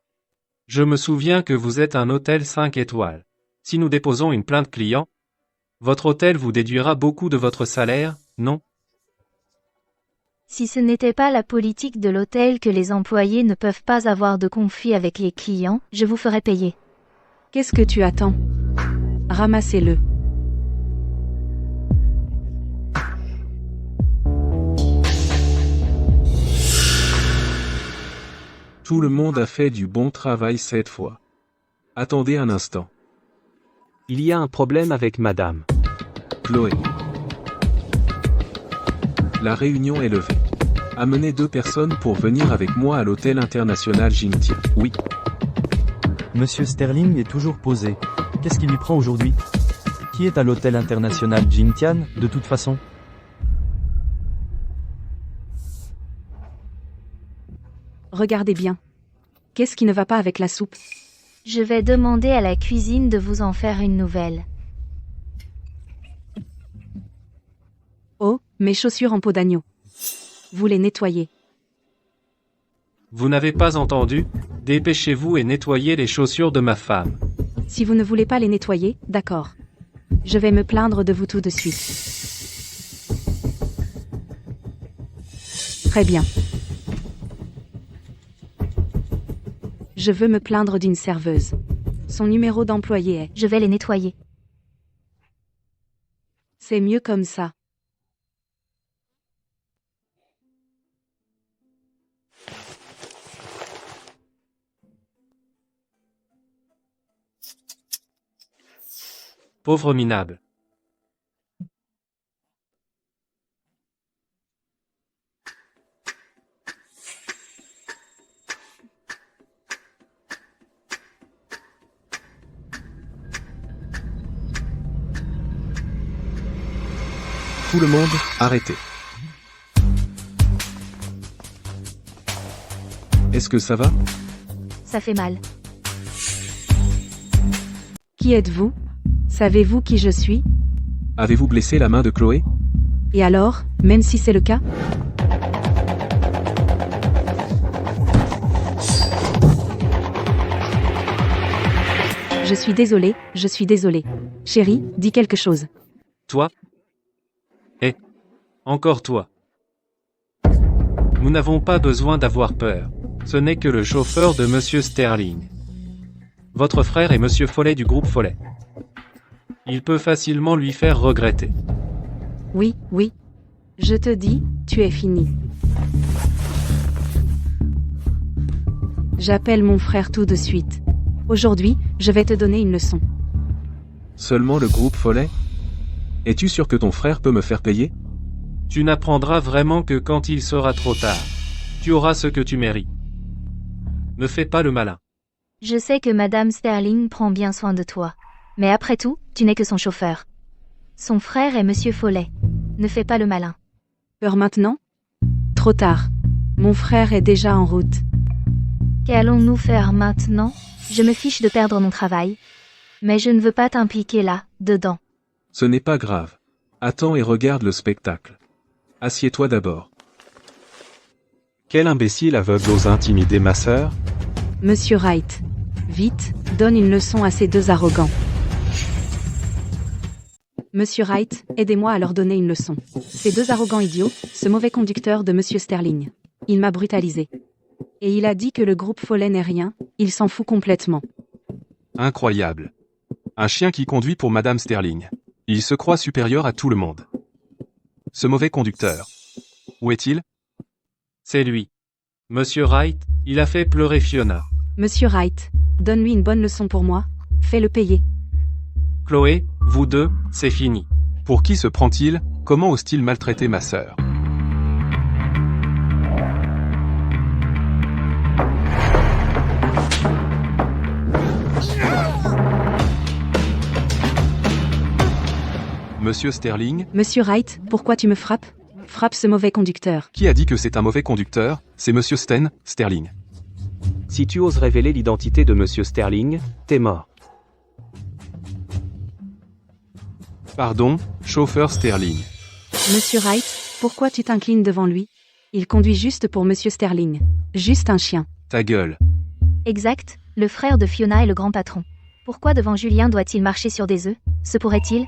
je me souviens que vous êtes un hôtel 5 étoiles. Si nous déposons une plainte client, votre hôtel vous déduira beaucoup de votre salaire, non? Si ce n'était pas la politique de l'hôtel que les employés ne peuvent pas avoir de conflit avec les clients, je vous ferais payer. Qu'est-ce que tu attends? Ramassez-le. Tout le monde a fait du bon travail cette fois. Attendez un instant. Il y a un problème avec madame. Chloé. La réunion est levée. Amenez 2 personnes pour venir avec moi à l'hôtel international Jingtian. Oui. Monsieur Sterling est toujours posé. Qu'est-ce qui lui prend aujourd'hui? Qui est à l'hôtel international Jingtian, de toute façon? Regardez bien. Qu'est-ce qui ne va pas avec la soupe? Je vais demander à la cuisine de vous en faire une nouvelle. Oh, mes chaussures en peau d'agneau. Vous les nettoyez. Vous n'avez pas entendu? Dépêchez-vous et nettoyez les chaussures de ma femme. Si vous ne voulez pas les nettoyer, d'accord. Je vais me plaindre de vous tout de suite. Très bien. Je veux me plaindre d'une serveuse. Son numéro d'employé est... Je vais les nettoyer. C'est mieux comme ça. Pauvre minable. Tout le monde, arrêtez. Est-ce que ça va? Ça fait mal. Qui êtes-vous? Savez-vous qui je suis? Avez-vous blessé la main de Chloé? Et alors, même si c'est le cas? Je suis désolée, je suis désolée. Chérie, dis quelque chose. Toi? Eh, encore toi. Nous n'avons pas besoin d'avoir peur. Ce n'est que le chauffeur de Monsieur Sterling. Votre frère est Monsieur Follet du groupe Follet. Il peut facilement lui faire regretter. Oui, oui. Je te dis, tu es fini. J'appelle mon frère tout de suite. Aujourd'hui, je vais te donner une leçon. Seulement le groupe Follet? Es-tu sûr que ton frère peut me faire payer? Tu n'apprendras vraiment que quand il sera trop tard. Tu auras ce que tu mérites. Ne fais pas le malin. Je sais que Madame Sterling prend bien soin de toi. Mais après tout, tu n'es que son chauffeur. Son frère est Monsieur Follet. Ne fais pas le malin. Peur maintenant? Trop tard. Mon frère est déjà en route. Qu'allons-nous faire maintenant? Je me fiche de perdre mon travail. Mais je ne veux pas t'impliquer là, dedans. Ce n'est pas grave. Attends et regarde le spectacle. Assieds-toi d'abord. Quel imbécile aveugle ose intimider ma sœur? Monsieur Wright. Vite, donne une leçon à ces deux arrogants. Monsieur Wright, aidez-moi à leur donner une leçon. Ces deux arrogants idiots, ce mauvais conducteur de Monsieur Sterling. Il m'a brutalisé. Et il a dit que le groupe Follet n'est rien, il s'en fout complètement. Incroyable. Un chien qui conduit pour Madame Sterling. Il se croit supérieur à tout le monde. Ce mauvais conducteur. Où est-il? C'est lui. Monsieur Wright, il a fait pleurer Fiona. Monsieur Wright, donne-lui une bonne leçon pour moi, fais-le payer. Chloé, vous deux, c'est fini. Pour qui se prend-il? Comment ose-t-il maltraiter ma sœur? Monsieur Sterling? Monsieur Wright, pourquoi tu me frappes? Frappe ce mauvais conducteur. Qui a dit que c'est un mauvais conducteur? C'est Monsieur Sterling. Si tu oses révéler l'identité de Monsieur Sterling, t'es mort. Pardon, chauffeur Sterling. Monsieur Wright, pourquoi tu t'inclines devant lui? Il conduit juste pour Monsieur Sterling. Juste un chien. Ta gueule. Exact, le frère de Fiona est le grand patron. Pourquoi devant Julien doit-il marcher sur des œufs? Se pourrait-il?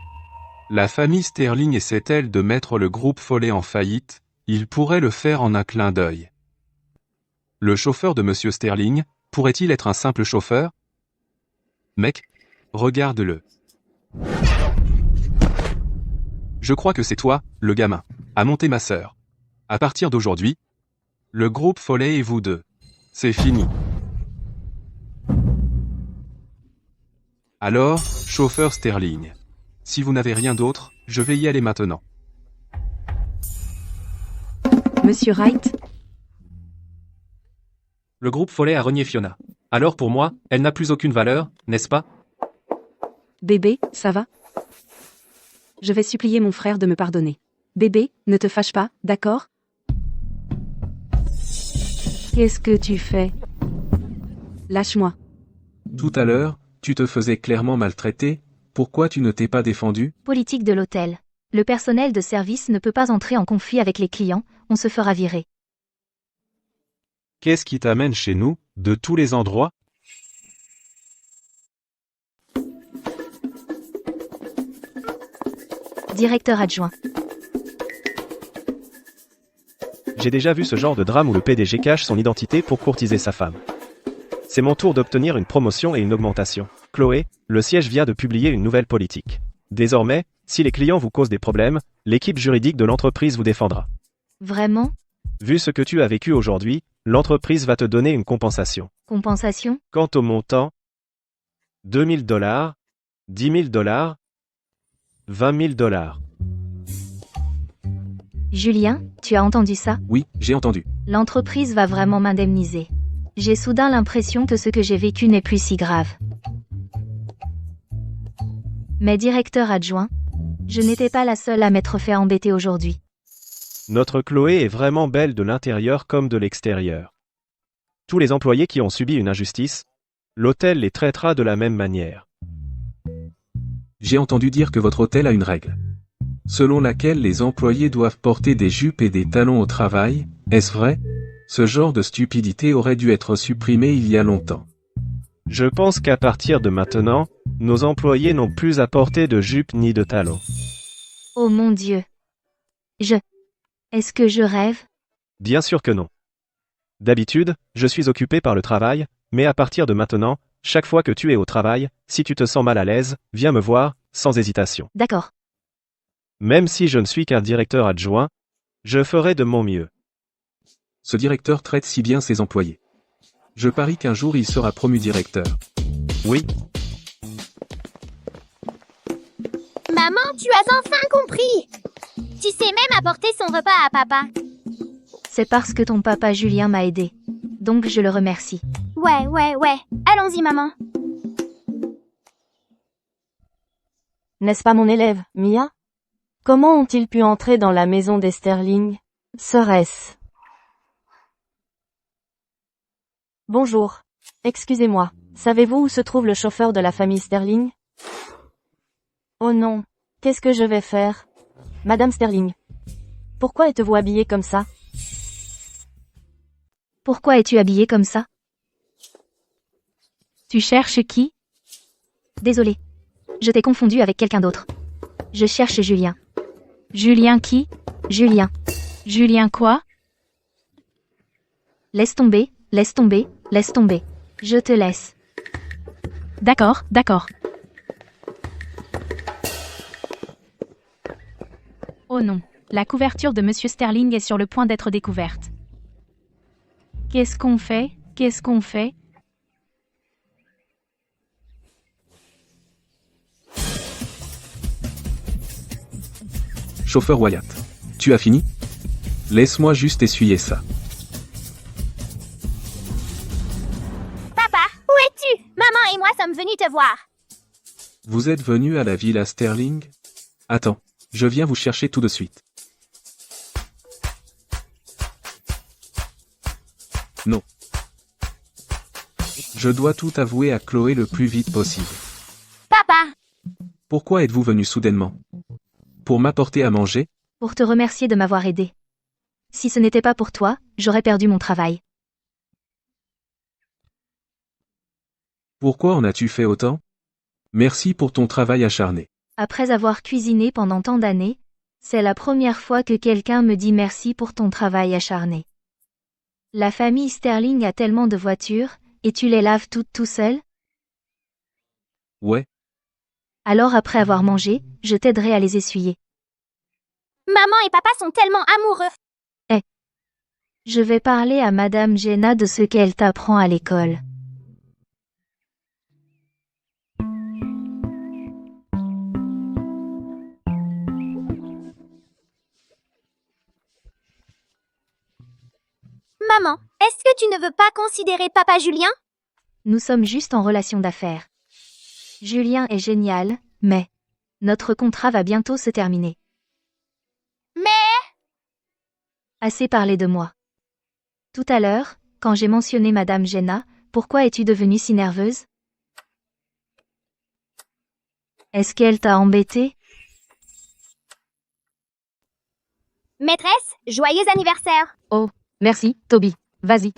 La famille Sterling essaie-t-elle de mettre le groupe Follet en faillite? Il pourrait le faire en un clin d'œil. Le chauffeur de Monsieur Sterling, pourrait-il être un simple chauffeur? Mec, regarde-le. Je crois que c'est toi, le gamin, à monter ma sœur. À partir d'aujourd'hui, le groupe Follet et vous deux. C'est fini. Alors, chauffeur Sterling. Si vous n'avez rien d'autre, je vais y aller maintenant. Monsieur Wright? Le groupe Follet a renié Fiona. Alors pour moi, elle n'a plus aucune valeur, n'est-ce pas? Bébé, ça va? Je vais supplier mon frère de me pardonner. Bébé, ne te fâche pas, d'accord? Qu'est-ce que tu fais? Lâche-moi. Tout à l'heure, tu te faisais clairement maltraiter. Pourquoi tu ne t'es pas défendu? Politique de l'hôtel. Le personnel de service ne peut pas entrer en conflit avec les clients, on se fera virer. Qu'est-ce qui t'amène chez nous, de tous les endroits? Directeur adjoint. J'ai déjà vu ce genre de drame où le PDG cache son identité pour courtiser sa femme. C'est mon tour d'obtenir une promotion et une augmentation. Chloé, le siège vient de publier une nouvelle politique. Désormais, si les clients vous causent des problèmes, l'équipe juridique de l'entreprise vous défendra. Vraiment? Vu ce que tu as vécu aujourd'hui, l'entreprise va te donner une compensation. Compensation? Quant au montant, $2 000, $10 000, $20 000. Julien, tu as entendu ça? Oui, j'ai entendu. L'entreprise va vraiment m'indemniser. J'ai soudain l'impression que ce que j'ai vécu n'est plus si grave. Mais directeur adjoint, je n'étais pas la seule à m'être fait embêter aujourd'hui. Notre Chloé est vraiment belle de l'intérieur comme de l'extérieur. Tous les employés qui ont subi une injustice, l'hôtel les traitera de la même manière. J'ai entendu dire que votre hôtel a une règle, selon laquelle les employés doivent porter des jupes et des talons au travail. Est-ce vrai? Ce genre de stupidité aurait dû être supprimé il y a longtemps. Je pense qu'à partir de maintenant, nos employés n'ont plus à porter de jupe ni de talons. Oh mon Dieu. Est-ce que je rêve? Bien sûr que non. D'habitude, je suis occupé par le travail, mais à partir de maintenant, chaque fois que tu es au travail, si tu te sens mal à l'aise, viens me voir, sans hésitation. D'accord. Même si je ne suis qu'un directeur adjoint, je ferai de mon mieux. Ce directeur traite si bien ses employés. Je parie qu'un jour il sera promu directeur. Oui, Maman, tu as enfin compris. Tu sais même apporter son repas à papa. C'est parce que ton papa Julien m'a aidé. Donc je le remercie. Ouais. Allons-y, maman. N'est-ce pas mon élève, Mia? Comment ont-ils pu entrer dans la maison des Sterling? Serait-ce? Bonjour. Excusez-moi. Savez-vous où se trouve le chauffeur de la famille Sterling? Oh non. Qu'est-ce que je vais faire? Madame Sterling. Pourquoi êtes-vous habillée comme ça? Pourquoi es-tu habillée comme ça? Tu cherches qui? Désolé. Je t'ai confondu avec quelqu'un d'autre. Je cherche Julien. Julien qui? Julien. Julien quoi? Laisse tomber, laisse tomber, laisse tomber. Je te laisse. D'accord. Oh non, la couverture de Monsieur Sterling est sur le point d'être découverte. Qu'est-ce qu'on fait? Chauffeur Wyatt. Tu as fini? Laisse-moi juste essuyer ça. Papa, où es-tu? Maman et moi sommes venus te voir. Vous êtes venu à la villa Sterling? Attends, je viens vous chercher tout de suite. Non. Je dois tout avouer à Chloé le plus vite possible. Papa, Pourquoi êtes-vous venu soudainement? Pour m'apporter à manger? Pour te remercier de m'avoir aidé. Si ce n'était pas pour toi, j'aurais perdu mon travail. Pourquoi en as-tu fait autant? Merci pour ton travail acharné. Après avoir cuisiné pendant tant d'années, c'est la première fois que quelqu'un me dit merci pour ton travail acharné. La famille Sterling a tellement de voitures, et tu les laves toutes tout seul? Ouais, Alors après avoir mangé, je t'aiderai à les essuyer. maman et papa sont tellement amoureux. Je vais parler à Madame Jenna de ce qu'elle t'apprend à l'école. Maman, est-ce que tu ne veux pas considérer papa Julien? Nous sommes juste en relation d'affaires. Julien est génial, mais notre contrat va bientôt se terminer. Mais... Assez parlé de moi. Tout à l'heure, quand j'ai mentionné Madame Jenna, pourquoi es-tu devenue si nerveuse? Est-ce qu'elle t'a embêtée? Maîtresse, joyeux anniversaire. Merci, Toby. Vas-y.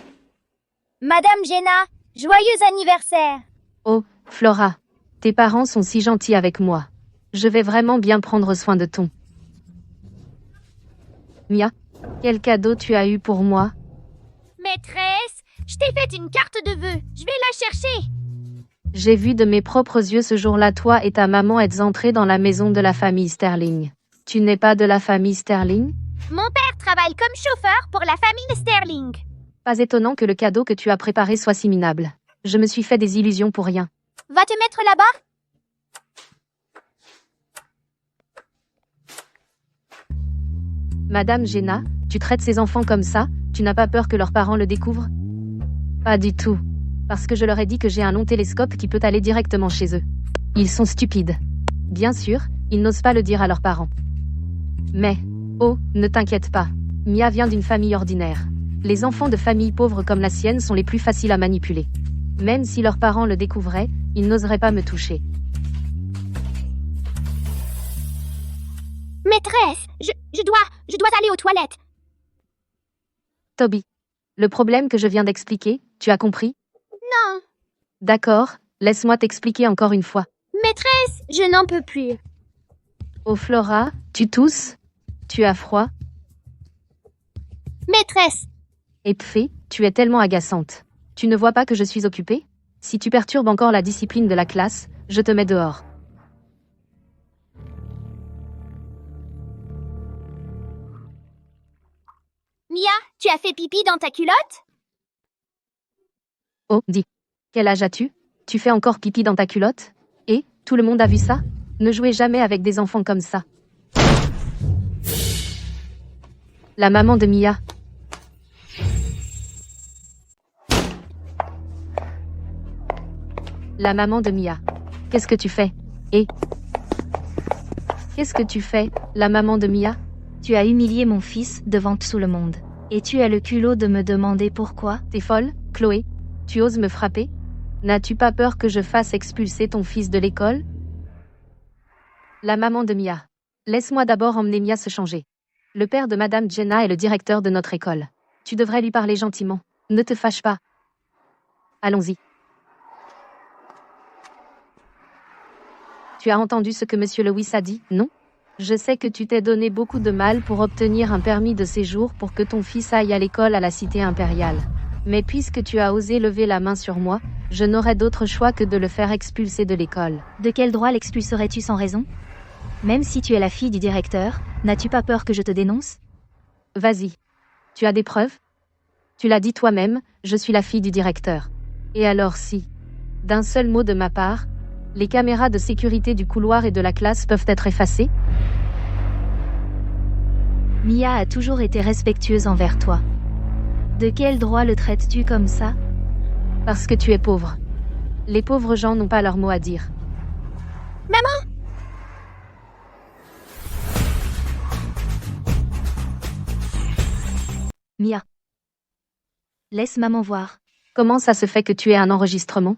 Madame Jenna, joyeux anniversaire. Oh, Flora. Tes parents sont si gentils avec moi. Je vais vraiment bien prendre soin de ton. Mia, quel cadeau tu as eu pour moi? Maîtresse, je t'ai fait une carte de vœux. Je vais la chercher. J'ai vu de mes propres yeux ce jour-là toi et ta maman êtes entrés dans la maison de la famille Sterling. Tu n'es pas de la famille Sterling? Mon père travaille comme chauffeur pour la famille Sterling. Pas étonnant que le cadeau que tu as préparé soit si minable. Je me suis fait des illusions pour rien. Va te mettre là-bas. Madame Jenna, tu traites ces enfants comme ça? Tu n'as pas peur que leurs parents le découvrent? Pas du tout. Parce que je leur ai dit que j'ai un long télescope qui peut aller directement chez eux. Ils sont stupides. Bien sûr, ils n'osent pas le dire à leurs parents. Mais, oh, ne t'inquiète pas. Mia vient d'une famille ordinaire. Les enfants de familles pauvres comme la sienne sont les plus faciles à manipuler. Même si leurs parents le découvraient, ils n'oseraient pas me toucher. Maîtresse, je dois aller aux toilettes. Toby. Le problème que je viens d'expliquer, tu as compris? Non. D'accord, laisse-moi t'expliquer encore une fois. Maîtresse, je n'en peux plus. Oh Flora, tu tousses? Tu as froid? Maîtresse. Et Pfé, tu es tellement agaçante. Tu ne vois pas que je suis occupée? Si tu perturbes encore la discipline de la classe, je te mets dehors. Mia, tu as fait pipi dans ta culotte? Oh, dis. Quel âge as-tu? Tu fais encore pipi dans ta culotte? Et, tout le monde a vu ça? Ne jouez jamais avec des enfants comme ça. La maman de Mia. La maman de Mia. Qu'est-ce que tu fais? Et qu'est-ce que tu fais, la maman de Mia? Tu as humilié mon fils devant tout le monde. Et tu as le culot de me demander pourquoi? T'es folle, Chloé? Tu oses me frapper? N'as-tu pas peur que je fasse expulser ton fils de l'école? La maman de Mia. Laisse-moi d'abord emmener Mia se changer. Le père de Madame Jenna est le directeur de notre école. Tu devrais lui parler gentiment. Ne te fâche pas. Allons-y. Tu as entendu ce que Monsieur Lewis a dit, non? Je sais que tu t'es donné beaucoup de mal pour obtenir un permis de séjour pour que ton fils aille à l'école à la Cité impériale. Mais puisque tu as osé lever la main sur moi, je n'aurai d'autre choix que de le faire expulser de l'école. De quel droit l'expulserais-tu sans raison? Même si tu es la fille du directeur, n'as-tu pas peur que je te dénonce? Vas-y. Tu as des preuves? Tu l'as dit toi-même, je suis la fille du directeur. Et alors si, d'un seul mot de ma part, les caméras de sécurité du couloir et de la classe peuvent être effacées? Mia a toujours été respectueuse envers toi. De quel droit le traites-tu comme ça? Parce que tu es pauvre. Les pauvres gens n'ont pas leur mot à dire. Maman! Mia. Laisse maman voir. Comment ça se fait que tu aies un enregistrement?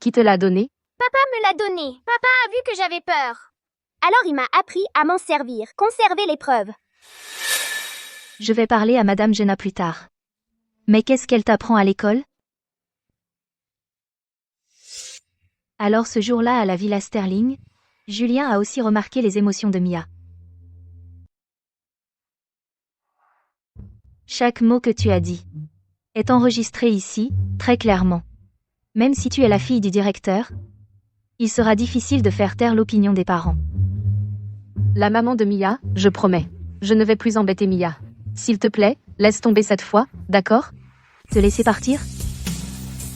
Qui te l'a donné? Papa me l'a donné. Papa a vu que j'avais peur. Alors il m'a appris à m'en servir, conserver les preuves. Je vais parler à Madame Jenna plus tard. Mais qu'est-ce qu'elle t'apprend à l'école? Alors ce jour-là à la Villa Sterling, Julien a aussi remarqué les émotions de Mia. Chaque mot que tu as dit est enregistré ici, très clairement. Même si tu es la fille du directeur, il sera difficile de faire taire l'opinion des parents. La maman de Mia, je promets. Je ne vais plus embêter Mia. S'il te plaît, laisse tomber cette fois, d'accord? Te laisser partir?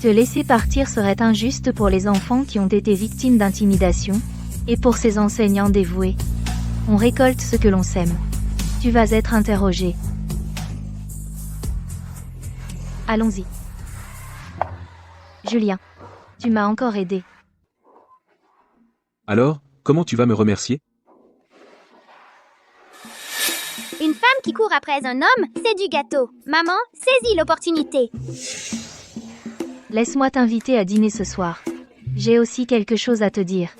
Te laisser partir serait injuste pour les enfants qui ont été victimes d'intimidation, et pour ces enseignants dévoués. On récolte ce que l'on sème. Tu vas être interrogé. Allons-y. Julien, tu m'as encore aidé. Alors, comment tu vas me remercier? Une femme qui court après un homme, c'est du gâteau. Maman, saisis l'opportunité. Laisse-moi t'inviter à dîner ce soir. J'ai aussi quelque chose à te dire.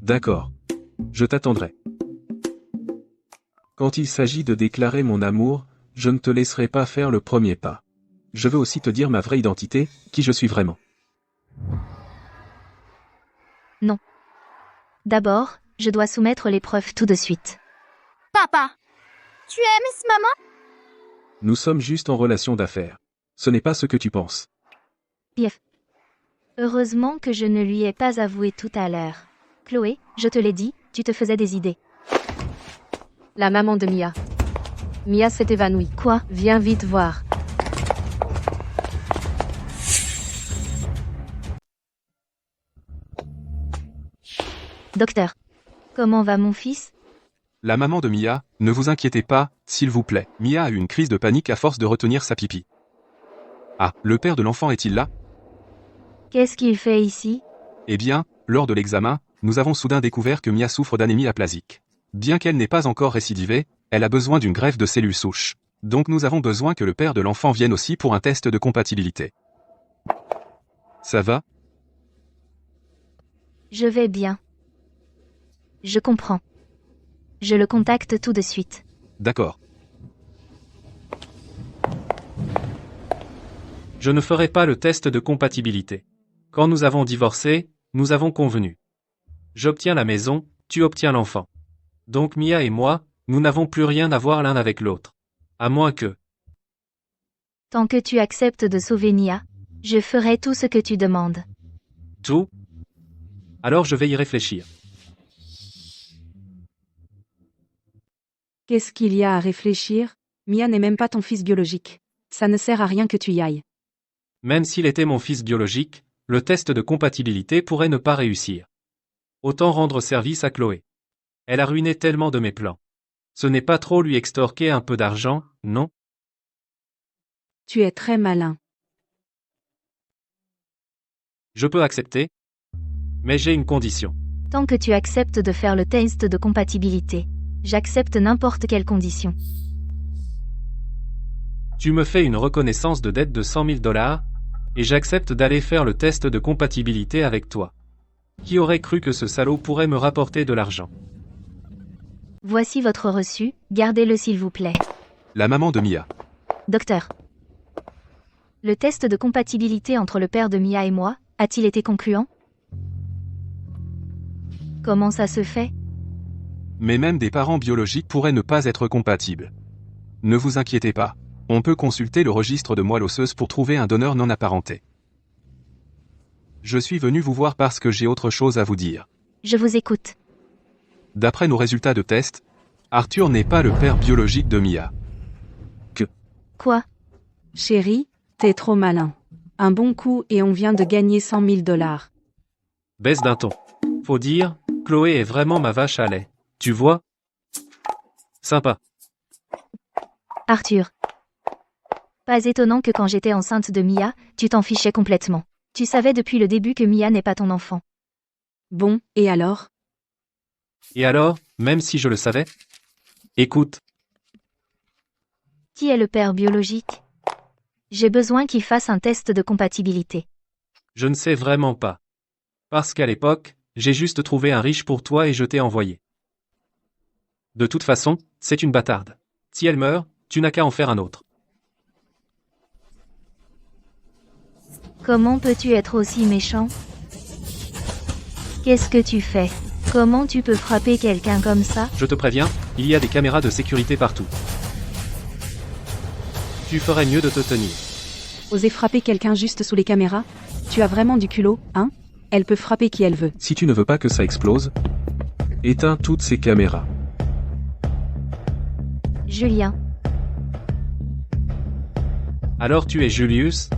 D'accord. Je t'attendrai. Quand il s'agit de déclarer mon amour, je ne te laisserai pas faire le premier pas. Je veux aussi te dire ma vraie identité, qui je suis vraiment. Non. D'abord, je dois soumettre les preuves tout de suite. Papa, tu aimes maman? Nous sommes juste en relation d'affaires. Ce n'est pas ce que tu penses. Pief. Heureusement que je ne lui ai pas avoué tout à l'heure. Chloé, je te l'ai dit, tu te faisais des idées. La maman de Mia. Mia s'est évanouie. Quoi? Viens vite voir. Docteur. Comment va mon fils? La maman de Mia, ne vous inquiétez pas, s'il vous plaît. Mia a eu une crise de panique à force de retenir sa pipi. Ah, le père de l'enfant est-il là? Qu'est-ce qu'il fait ici? Eh bien, lors de l'examen, nous avons soudain découvert que Mia souffre d'anémie aplasique. Bien qu'elle n'ait pas encore récidivé, elle a besoin d'une greffe de cellules souches. Donc nous avons besoin que le père de l'enfant vienne aussi pour un test de compatibilité. Ça va? Je vais bien. Je comprends. Je le contacte tout de suite. D'accord. Je ne ferai pas le test de compatibilité. Quand nous avons divorcé, nous avons convenu. J'obtiens la maison, tu obtiens l'enfant. Donc Mia et moi, nous n'avons plus rien à voir l'un avec l'autre. À moins que... Tant que tu acceptes de sauver Mia, je ferai tout ce que tu demandes. Tout? Alors je vais y réfléchir. Qu'est-ce qu'il y a à réfléchir? Mia n'est même pas ton fils biologique. Ça ne sert à rien que tu y ailles. Même s'il était mon fils biologique, le test de compatibilité pourrait ne pas réussir. Autant rendre service à Chloé. Elle a ruiné tellement de mes plans. Ce n'est pas trop lui extorquer un peu d'argent, non? Tu es très malin. Je peux accepter. Mais j'ai une condition. Tant que tu acceptes de faire le test de compatibilité, j'accepte n'importe quelle condition. Tu me fais une reconnaissance de dette de 100 000 $, et j'accepte d'aller faire le test de compatibilité avec toi. Qui aurait cru que ce salaud pourrait me rapporter de l'argent? Voici votre reçu, gardez-le s'il vous plaît. La maman de Mia. Docteur. Le test de compatibilité entre le père de Mia et moi, a-t-il été concluant? Comment ça se fait? Mais même des parents biologiques pourraient ne pas être compatibles. Ne vous inquiétez pas. On peut consulter le registre de moelle osseuse pour trouver un donneur non apparenté. Je suis venu vous voir parce que j'ai autre chose à vous dire. Je vous écoute. D'après nos résultats de test, Arthur n'est pas le père biologique de Mia. Quoi? Chérie, t'es trop malin. Un bon coup et on vient de gagner 100 000 $. Baisse d'un ton. Faut dire, Chloé est vraiment ma vache à lait. Tu vois? Sympa. Arthur. Pas étonnant que quand j'étais enceinte de Mia, tu t'en fichais complètement. Tu savais depuis le début que Mia n'est pas ton enfant. Bon, et alors? Et alors, même si je le savais? Écoute, Qui est le père biologique? J'ai besoin qu'il fasse un test de compatibilité. je ne sais vraiment pas. Parce qu'à l'époque, j'ai juste trouvé un riche pour toi et je t'ai envoyé. De toute façon, c'est une bâtarde. Si elle meurt, tu n'as qu'à en faire un autre. Comment peux-tu être aussi méchant? Qu'est-ce que tu fais? Comment tu peux frapper quelqu'un comme ça? Je te préviens, il y a des caméras de sécurité partout. Tu ferais mieux de te tenir. Oser frapper quelqu'un juste sous les caméras? Tu as vraiment du culot, hein? Elle peut frapper qui elle veut. Si tu ne veux pas que ça explose, éteins toutes ces caméras. Julien. Alors tu es Julius?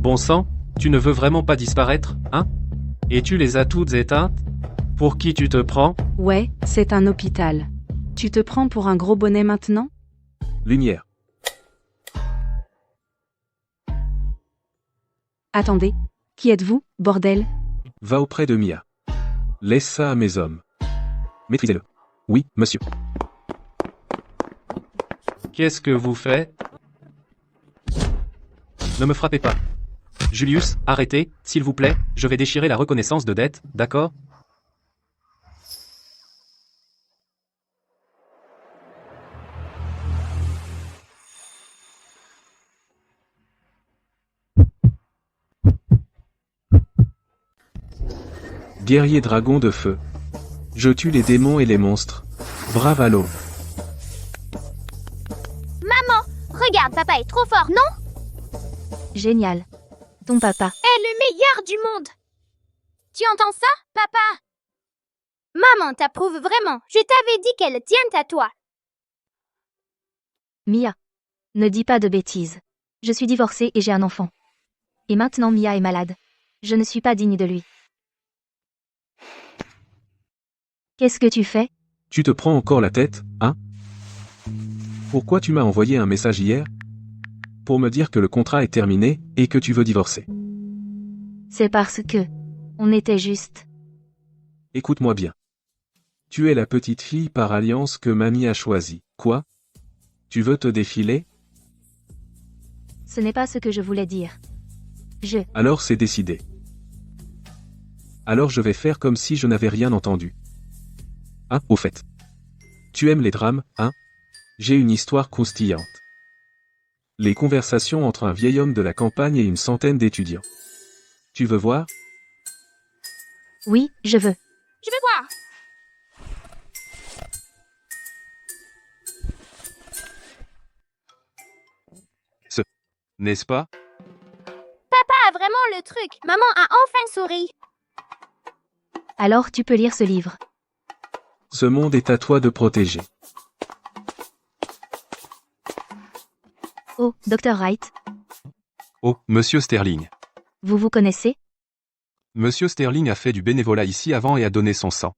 Bon sang, tu ne veux vraiment pas disparaître, hein? Et tu les as toutes éteintes? Pour qui tu te prends? Ouais, c'est un hôpital. Tu te prends pour un gros bonnet maintenant? Lumière. Attendez. Qui êtes-vous, bordel? Va auprès de Mia. Laisse ça à mes hommes. Maîtrisez-le. Oui, monsieur. Qu'est-ce que vous faites? Ne me frappez pas. Julius, arrêtez, s'il vous plaît, je vais déchirer la reconnaissance de dette, d'accord? Guerrier dragon de feu. Je tue les démons et les monstres. Bravalo. Maman, regarde, papa est trop fort, non? Génial. Ton papa. Est le meilleur du monde. Tu entends ça, papa? Maman t'approuve vraiment. Je t'avais dit qu'elle tient à toi. Mia. Ne dis pas de bêtises. Je suis divorcée et j'ai un enfant. Et maintenant Mia est malade. Je ne suis pas digne de lui. Qu'est-ce que tu fais? Tu te prends encore la tête, hein? Pourquoi tu m'as envoyé un message hier? Pour me dire que le contrat est terminé et que tu veux divorcer. C'est parce que... on était juste. Écoute-moi bien. Tu es la petite fille par alliance que mamie a choisie. Quoi? Tu veux te défiler? Ce n'est pas ce que je voulais dire. Alors c'est décidé. Alors je vais faire comme si je n'avais rien entendu. Ah, au fait. Tu aimes les drames, hein? J'ai une histoire croustillante. Les conversations entre un vieil homme de la campagne et une centaine d'étudiants. Tu veux voir? Oui, je veux. Je veux voir. N'est-ce pas? Papa a vraiment le truc. Maman a enfin souri. Alors tu peux lire ce livre. Ce monde est à toi de protéger. Oh, Dr. Wright, Oh, Monsieur Sterling. vous vous connaissez? Monsieur Sterling a fait du bénévolat ici avant et a donné son sang.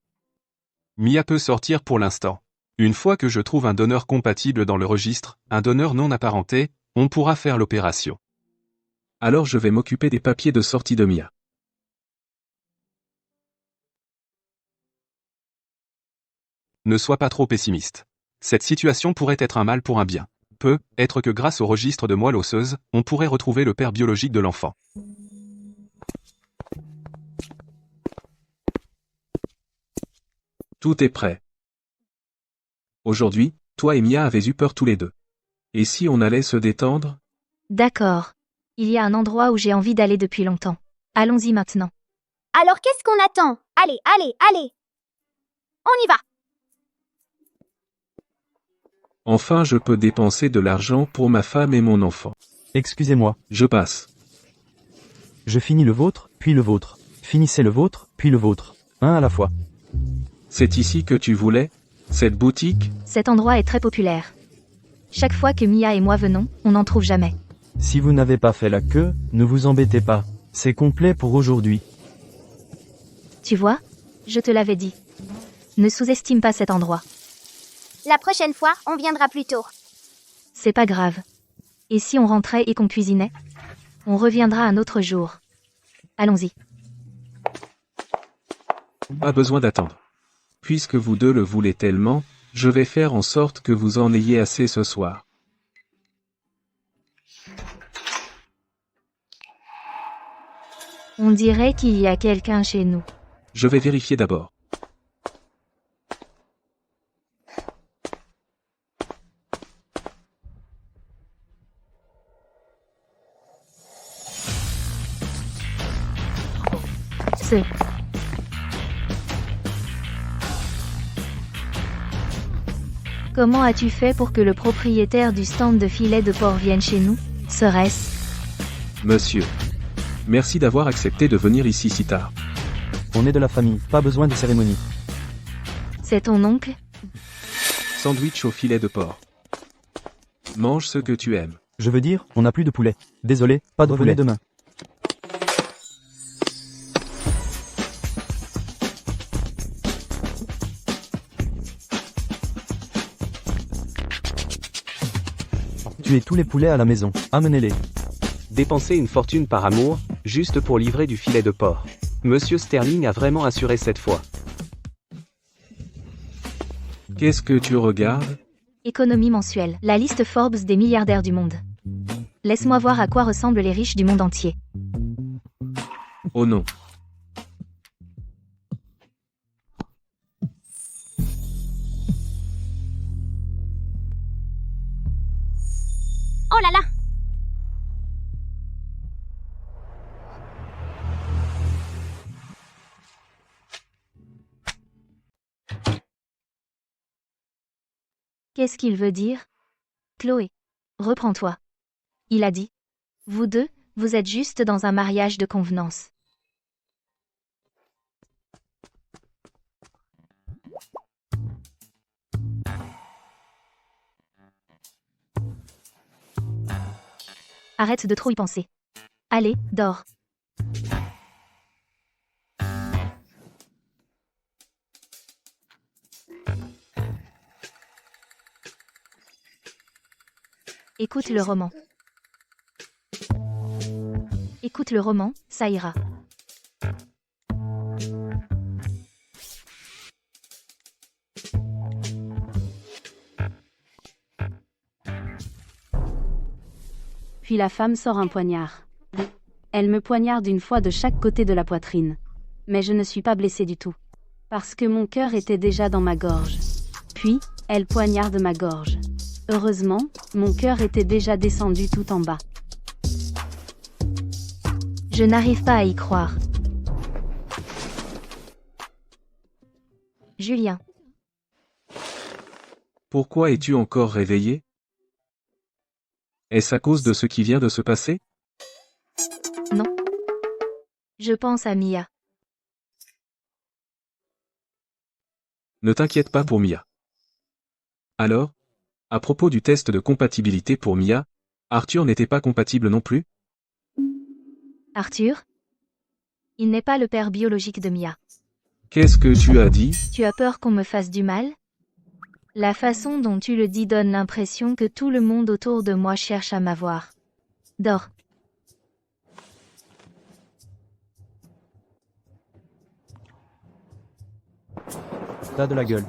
Mia peut sortir pour l'instant. Une fois que je trouve un donneur compatible dans le registre, un donneur non apparenté, on pourra faire l'opération. Alors je vais m'occuper des papiers de sortie de Mia. Ne sois pas trop pessimiste. Cette situation pourrait être un mal pour un bien. Peut être que grâce au registre de moelle osseuse, on pourrait retrouver le père biologique de l'enfant. Tout est prêt. Aujourd'hui, toi et Mia avez eu peur tous les deux. Et si on allait se détendre? D'accord. Il y a un endroit où j'ai envie d'aller depuis longtemps. Allons-y maintenant. Alors qu'est-ce qu'on attend? Allez, allez, allez! On y va! Enfin je peux dépenser de l'argent pour ma femme et mon enfant. Excusez-moi, Je passe. je finis le vôtre, puis le vôtre. Finissez le vôtre, puis le vôtre. Un à la fois. C'est ici que tu voulais? Cette boutique? Cet endroit est très populaire. Chaque fois que Mia et moi venons, on n'en trouve jamais. Si vous n'avez pas fait la queue, ne vous embêtez pas. C'est complet pour aujourd'hui. Tu vois? Je te l'avais dit. Ne sous-estime pas cet endroit. La prochaine fois, on viendra plus tôt. C'est pas grave. Et si on rentrait et qu'on cuisinait? On reviendra un autre jour. Allons-y. Pas besoin d'attendre. Puisque vous deux le voulez tellement, je vais faire en sorte que vous en ayez assez ce soir. On dirait qu'il y a quelqu'un chez nous. Je vais vérifier d'abord. C'est... Comment as-tu fait pour que le propriétaire du stand de filet de porc vienne chez nous? Serait-ce... Monsieur. Merci d'avoir accepté de venir ici si tard. On est de la famille, pas besoin de cérémonie. C'est ton oncle? Sandwich au filet de porc. Mange ce que tu aimes. Je veux dire, on n'a plus de poulet. Désolé, pas de poulet demain. Tuez tous les poulets à la maison, amenez-les. Dépenser une fortune par amour, juste pour livrer du filet de porc. Monsieur Sterling a vraiment assuré cette fois. Qu'est-ce que tu regardes? Économie mensuelle. La liste Forbes des milliardaires du monde. Laisse-moi voir à quoi ressemblent les riches du monde entier. Oh non. Oh là là! Qu'est-ce qu'il veut dire? Chloé. Reprends-toi. Il a dit. Vous deux, vous êtes juste dans un mariage de convenance. Arrête de trop y penser. Allez, dors. Écoute le roman. Écoute le roman, ça ira. Puis la femme sort un poignard. Elle me poignarde une fois de chaque côté de la poitrine. Mais je ne suis pas blessée du tout. Parce que mon cœur était déjà dans ma gorge. Puis, elle poignarde ma gorge. Heureusement, mon cœur était déjà descendu tout en bas. Je n'arrive pas à y croire. Julien. Pourquoi es-tu encore réveillé? Est-ce à cause de ce qui vient de se passer? Non. Je pense à Mia. Ne t'inquiète pas pour Mia. Alors, à propos du test de compatibilité pour Mia, Arthur n'était pas compatible non plus? Arthur? Il n'est pas le père biologique de Mia. Qu'est-ce que tu as dit? Tu as peur qu'on me fasse du mal? La façon dont tu le dis donne l'impression que tout le monde autour de moi cherche à m'avoir. Dors. T'as de la gueule.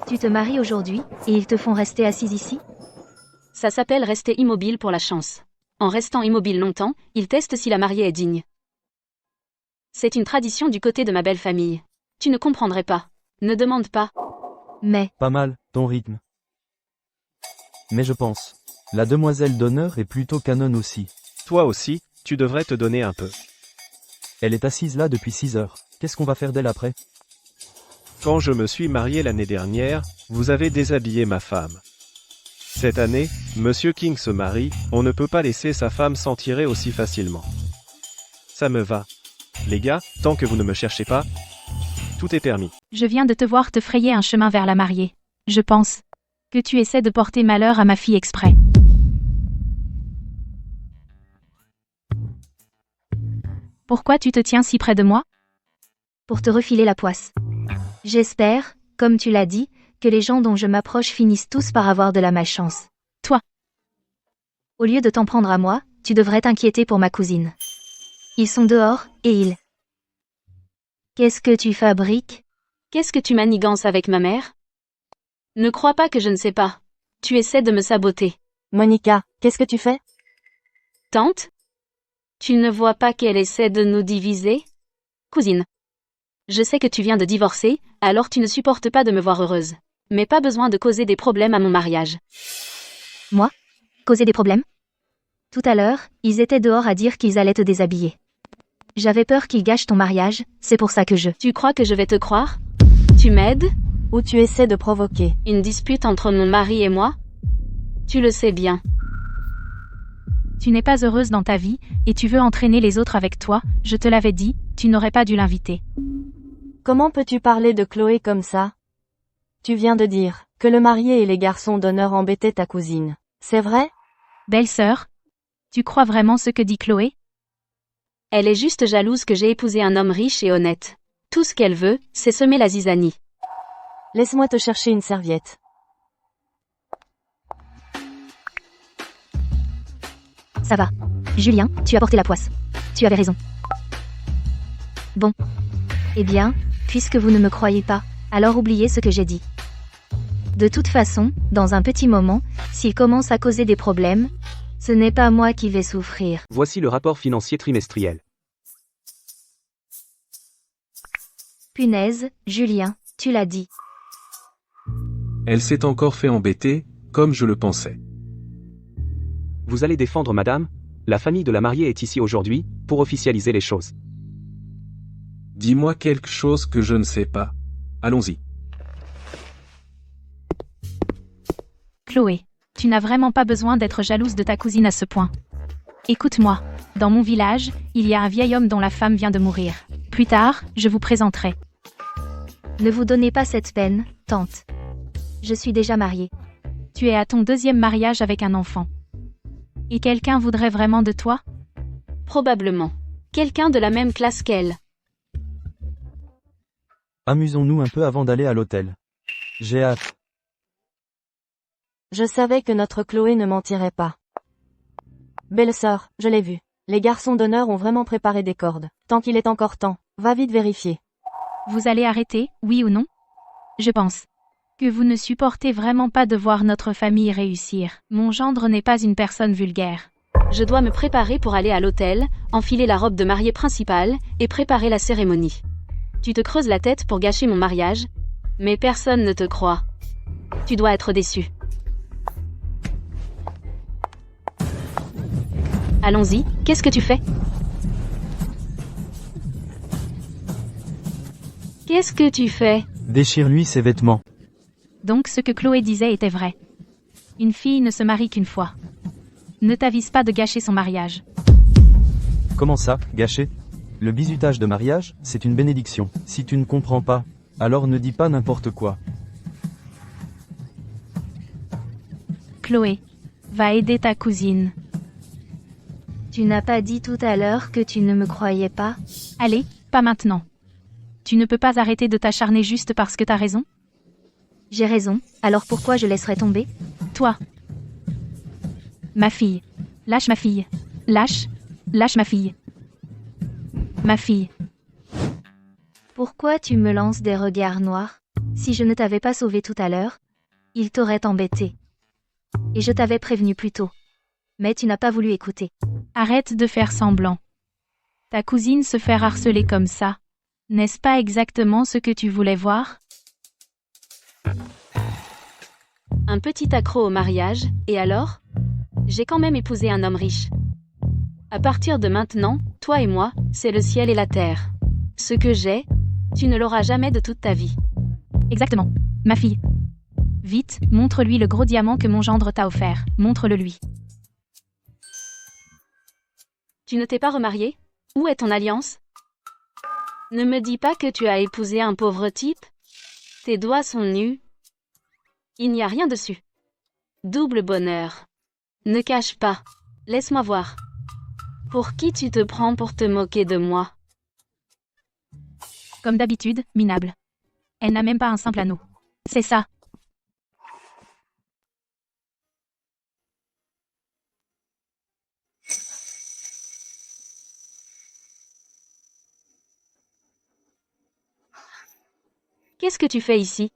Tu te maries aujourd'hui, et ils te font rester assise ici? Ça s'appelle rester immobile pour la chance. En restant immobile longtemps, il teste si la mariée est digne. C'est une tradition du côté de ma belle famille. Tu ne comprendrais pas. Ne demande pas. Mais, Pas mal, ton rythme. Mais je pense. La demoiselle d'honneur est plutôt canon aussi. Toi aussi, tu devrais te donner un peu. Elle est assise là depuis 6 heures. Qu'est-ce qu'on va faire d'elle après? Quand je me suis marié l'année dernière, vous avez déshabillé ma femme. Cette année, Monsieur King se marie, on ne peut pas laisser sa femme s'en tirer aussi facilement. Ça me va. Les gars, tant que vous ne me cherchez pas, tout est permis. Je viens de te voir te frayer un chemin vers la mariée. Je pense que tu essaies de porter malheur à ma fille exprès. Pourquoi tu te tiens si près de moi? pour te refiler la poisse. J'espère, comme tu l'as dit, que les gens dont je m'approche finissent tous par avoir de la malchance. Toi. Au lieu de t'en prendre à moi, tu devrais t'inquiéter pour ma cousine. Ils sont dehors, et ils... Qu'est-ce que tu fabriques? Qu'est-ce que tu manigances avec ma mère? Ne crois pas que je ne sais pas. Tu essaies de me saboter. Monica, qu'est-ce que tu fais? Tante? Tu ne vois pas qu'elle essaie de nous diviser? Cousine. Je sais que tu viens de divorcer, alors tu ne supportes pas de me voir heureuse. Mais pas besoin de causer des problèmes à mon mariage. Moi? Causer des problèmes? Tout à l'heure, ils étaient dehors à dire qu'ils allaient te déshabiller. J'avais peur qu'ils gâchent ton mariage, c'est pour ça que je... Tu crois que je vais te croire? Tu m'aides? Ou tu essaies de provoquer une dispute entre mon mari et moi? Tu le sais bien. Tu n'es pas heureuse dans ta vie, et tu veux entraîner les autres avec toi, je te l'avais dit, tu n'aurais pas dû l'inviter. Comment peux-tu parler de Chloé comme ça? Tu viens de dire que le marié et les garçons d'honneur embêtaient ta cousine. C'est vrai? Belle-sœur, tu crois vraiment ce que dit Chloé? Elle est juste jalouse que j'ai épousé un homme riche et honnête. Tout ce qu'elle veut, c'est semer la zizanie. Laisse-moi te chercher une serviette. Ça va. Julien, tu as porté la poisse. Tu avais raison. Bon. Eh bien, puisque vous ne me croyez pas, alors oubliez ce que j'ai dit. De toute façon, dans un petit moment, s'il commence à causer des problèmes, ce n'est pas moi qui vais souffrir. Voici le rapport financier trimestriel. Punaise, Julien, tu l'as dit. Elle s'est encore fait embêter, comme je le pensais. Vous allez défendre madame? La famille de la mariée est ici aujourd'hui, pour officialiser les choses. Dis-moi quelque chose que je ne sais pas. Allons-y. Chloé, tu n'as vraiment pas besoin d'être jalouse de ta cousine à ce point. Écoute-moi, dans mon village, il y a un vieil homme dont la femme vient de mourir. Plus tard, je vous présenterai. Ne vous donnez pas cette peine, tante. Je suis déjà mariée. Tu es à ton deuxième mariage avec un enfant. Et quelqu'un voudrait vraiment de toi? Probablement. Quelqu'un de la même classe qu'elle. Amusons-nous un peu avant d'aller à l'hôtel. J'ai hâte. Je savais que notre Chloé ne mentirait pas. Belle-sœur, je l'ai vu. Les garçons d'honneur ont vraiment préparé des cordes. Tant qu'il est encore temps, va vite vérifier. Vous allez arrêter, oui ou non? Je pense que vous ne supportez vraiment pas de voir notre famille réussir. Mon gendre n'est pas une personne vulgaire. Je dois me préparer pour aller à l'hôtel, enfiler la robe de mariée principale, et préparer la cérémonie. Tu te creuses la tête pour gâcher mon mariage, mais personne ne te croit. Tu dois être déçu. Allons-y, qu'est-ce que tu fais? Qu'est-ce que tu fais? Déchire-lui ses vêtements. Donc ce que Chloé disait était vrai. Une fille ne se marie qu'une fois. Ne t'avise pas de gâcher son mariage. Comment ça, gâcher? Le bizutage de mariage, c'est une bénédiction. Si tu ne comprends pas, alors ne dis pas n'importe quoi. Chloé, va aider ta cousine. Tu n'as pas dit tout à l'heure que tu ne me croyais pas? Allez, pas maintenant. Tu ne peux pas arrêter de t'acharner juste parce que t'as raison? J'ai raison, alors pourquoi je laisserais tomber? Toi. Ma fille. Lâche ma fille. Lâche. Lâche ma fille. Ma fille. Pourquoi tu me lances des regards noirs? Si je ne t'avais pas sauvé tout à l'heure, il t'aurait embêté. Et je t'avais prévenu plus tôt. Mais tu n'as pas voulu écouter. Arrête de faire semblant. Ta cousine se fait harceler comme ça. N'est-ce pas exactement ce que tu voulais voir? Un petit accro au mariage, et alors? J'ai quand même épousé un homme riche. À partir de maintenant, toi et moi, c'est le ciel et la terre. Ce que j'ai, tu ne l'auras jamais de toute ta vie. Exactement. Ma fille. Vite, montre-lui le gros diamant que mon gendre t'a offert. Montre-le lui. Tu ne t'es pas remarié? Où est ton alliance? Ne me dis pas que tu as épousé un pauvre type. Tes doigts sont nus. Il n'y a rien dessus. Double bonheur. Ne cache pas. Laisse-moi voir. Pour qui tu te prends pour te moquer de moi? Comme d'habitude, minable. Elle n'a même pas un simple anneau. C'est ça. Qu'est-ce que tu fais ici?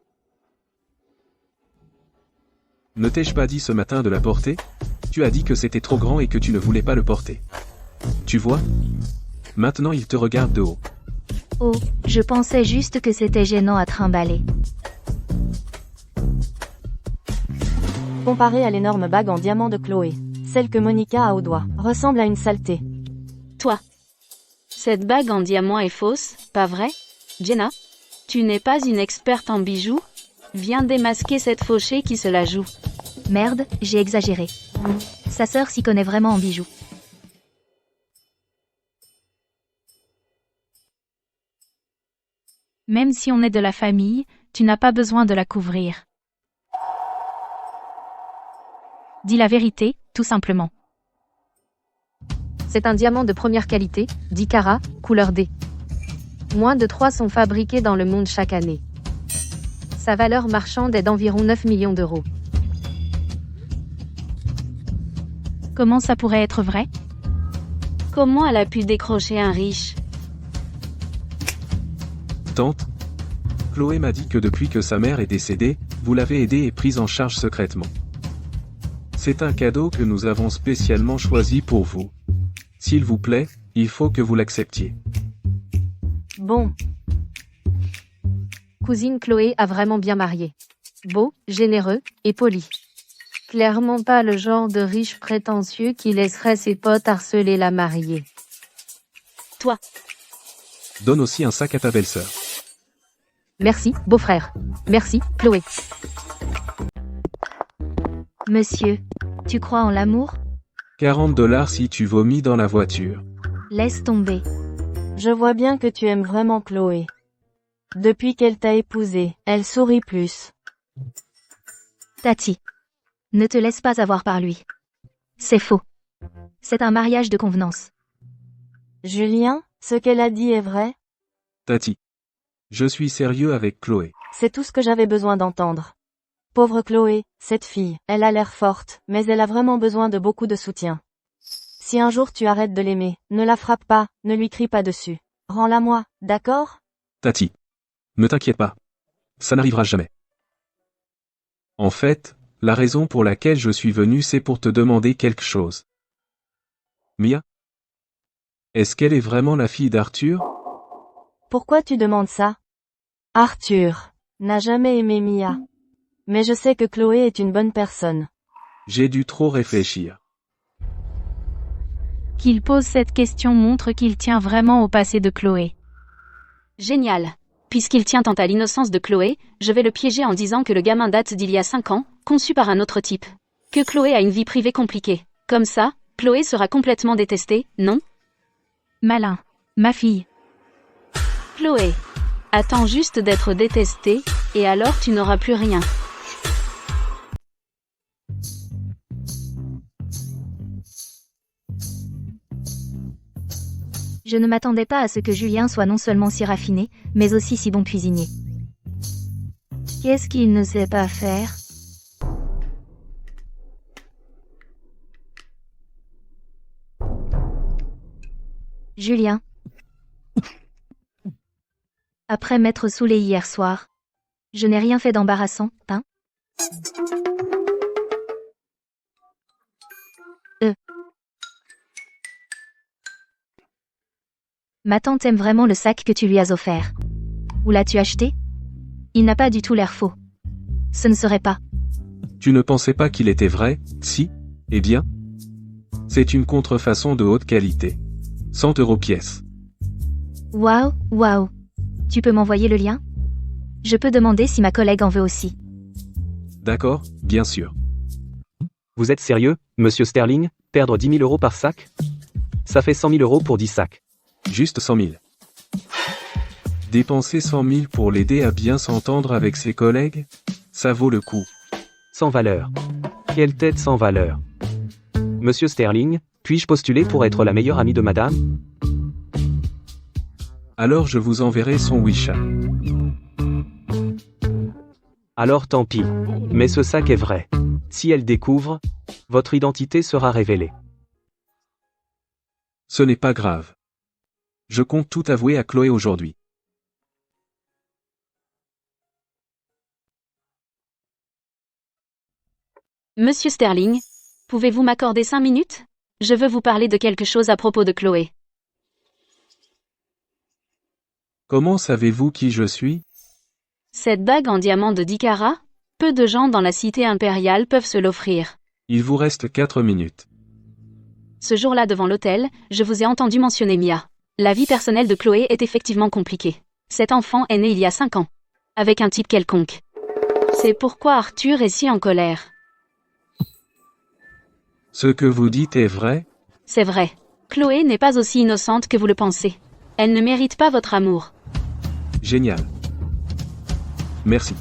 Ne t'ai-je pas dit ce matin de la porter? Tu as dit que c'était trop grand et que tu ne voulais pas le porter. Tu vois? Maintenant il te regarde de haut. Oh, je pensais juste que c'était gênant à trimballer. Comparée à l'énorme bague en diamant de Chloé, celle que Monica a au doigt, ressemble à une saleté. Toi. Cette bague en diamant est fausse, pas vrai? Jenna? Tu n'es pas une experte en bijoux? Viens démasquer cette fauchée qui se la joue. Merde, j'ai exagéré. Sa sœur s'y connaît vraiment en bijoux. Même si on est de la famille, tu n'as pas besoin de la couvrir. Dis la vérité, tout simplement. C'est un diamant de première qualité, 10 carats, couleur D. Moins de 3 sont fabriqués dans le monde chaque année. Sa valeur marchande est d'environ 9 millions d'euros. Comment ça pourrait être vrai? Comment elle a pu décrocher un riche? Tante, Chloé m'a dit que depuis que sa mère est décédée, vous l'avez aidée et prise en charge secrètement. C'est un cadeau que nous avons spécialement choisi pour vous. S'il vous plaît, il faut que vous l'acceptiez. Bon. Cousine Chloé a vraiment bien marié. Beau, généreux, et poli. Clairement pas le genre de riche prétentieux qui laisserait ses potes harceler la mariée. Toi. Donne aussi un sac à ta belle-sœur. Merci, beau-frère. Merci, Chloé. Monsieur, tu crois en l'amour? 40 $ si tu vomis dans la voiture. Laisse tomber. Je vois bien que tu aimes vraiment Chloé. Depuis qu'elle t'a épousé, elle sourit plus. Tati. Ne te laisse pas avoir par lui. C'est faux. C'est un mariage de convenance. Julien, ce qu'elle a dit est vrai? Tati. Je suis sérieux avec Chloé. C'est tout ce que j'avais besoin d'entendre. Pauvre Chloé, cette fille, elle a l'air forte, mais elle a vraiment besoin de beaucoup de soutien. Si un jour tu arrêtes de l'aimer, ne la frappe pas, ne lui crie pas dessus. Rends-la moi, d'accord? Tati. Ne t'inquiète pas. Ça n'arrivera jamais. En fait, la raison pour laquelle je suis venu c'est pour te demander quelque chose. Mia? Est-ce qu'elle est vraiment la fille d'Arthur? Pourquoi tu demandes ça? Arthur n'a jamais aimé Mia. Mais je sais que Chloé est une bonne personne. J'ai dû trop réfléchir. Qu'il pose cette question montre qu'il tient vraiment au passé de Chloé. Génial. Puisqu'il tient tant à l'innocence de Chloé, je vais le piéger en disant que le gamin date d'il y a 5 ans, conçu par un autre type. Que Chloé a une vie privée compliquée. Comme ça, Chloé sera complètement détestée, non? Malin. Ma fille. Chloé. Attends juste d'être détestée, et alors tu n'auras plus rien. Je ne m'attendais pas à ce que Julien soit non seulement si raffiné, mais aussi si bon cuisinier. Qu'est-ce qu'il ne sait pas faire? Julien. Après m'être saoulé hier soir, je n'ai rien fait d'embarrassant, hein? Ma tante aime vraiment le sac que tu lui as offert. Où l'as-tu acheté? Il n'a pas du tout l'air faux. Ce ne serait pas. Tu ne pensais pas qu'il était vrai, si? Eh bien? C'est une contrefaçon de haute qualité. 100 € pièce. Waouh, waouh. Tu peux m'envoyer le lien? Je peux demander si ma collègue en veut aussi. D'accord, bien sûr. Vous êtes sérieux, monsieur Sterling? Perdre 10 000 € par sac? Ça fait 100 000 € pour 10 sacs. Juste 100 000. Dépenser 100 000 pour l'aider à bien s'entendre avec ses collègues? Ça vaut le coup. Sans valeur. Quelle tête sans valeur. Monsieur Sterling, puis-je postuler pour être la meilleure amie de madame? Alors je vous enverrai son WeChat. Alors tant pis. Mais ce sac est vrai. Si elle découvre, votre identité sera révélée. Ce n'est pas grave. Je compte tout avouer à Chloé aujourd'hui. Monsieur Sterling, pouvez-vous m'accorder 5 minutes? Je veux vous parler de quelque chose à propos de Chloé. Comment savez-vous qui je suis? Cette bague en diamant de 10 carats? Peu de gens dans la cité impériale peuvent se l'offrir. Il vous reste 4 minutes. Ce jour-là devant l'hôtel, je vous ai entendu mentionner Mia. La vie personnelle de Chloé est effectivement compliquée. Cet enfant est né il y a 5 ans. Avec un type quelconque. C'est pourquoi Arthur est si en colère. Ce que vous dites est vrai? C'est vrai. Chloé n'est pas aussi innocente que vous le pensez. Elle ne mérite pas votre amour. Génial. Merci.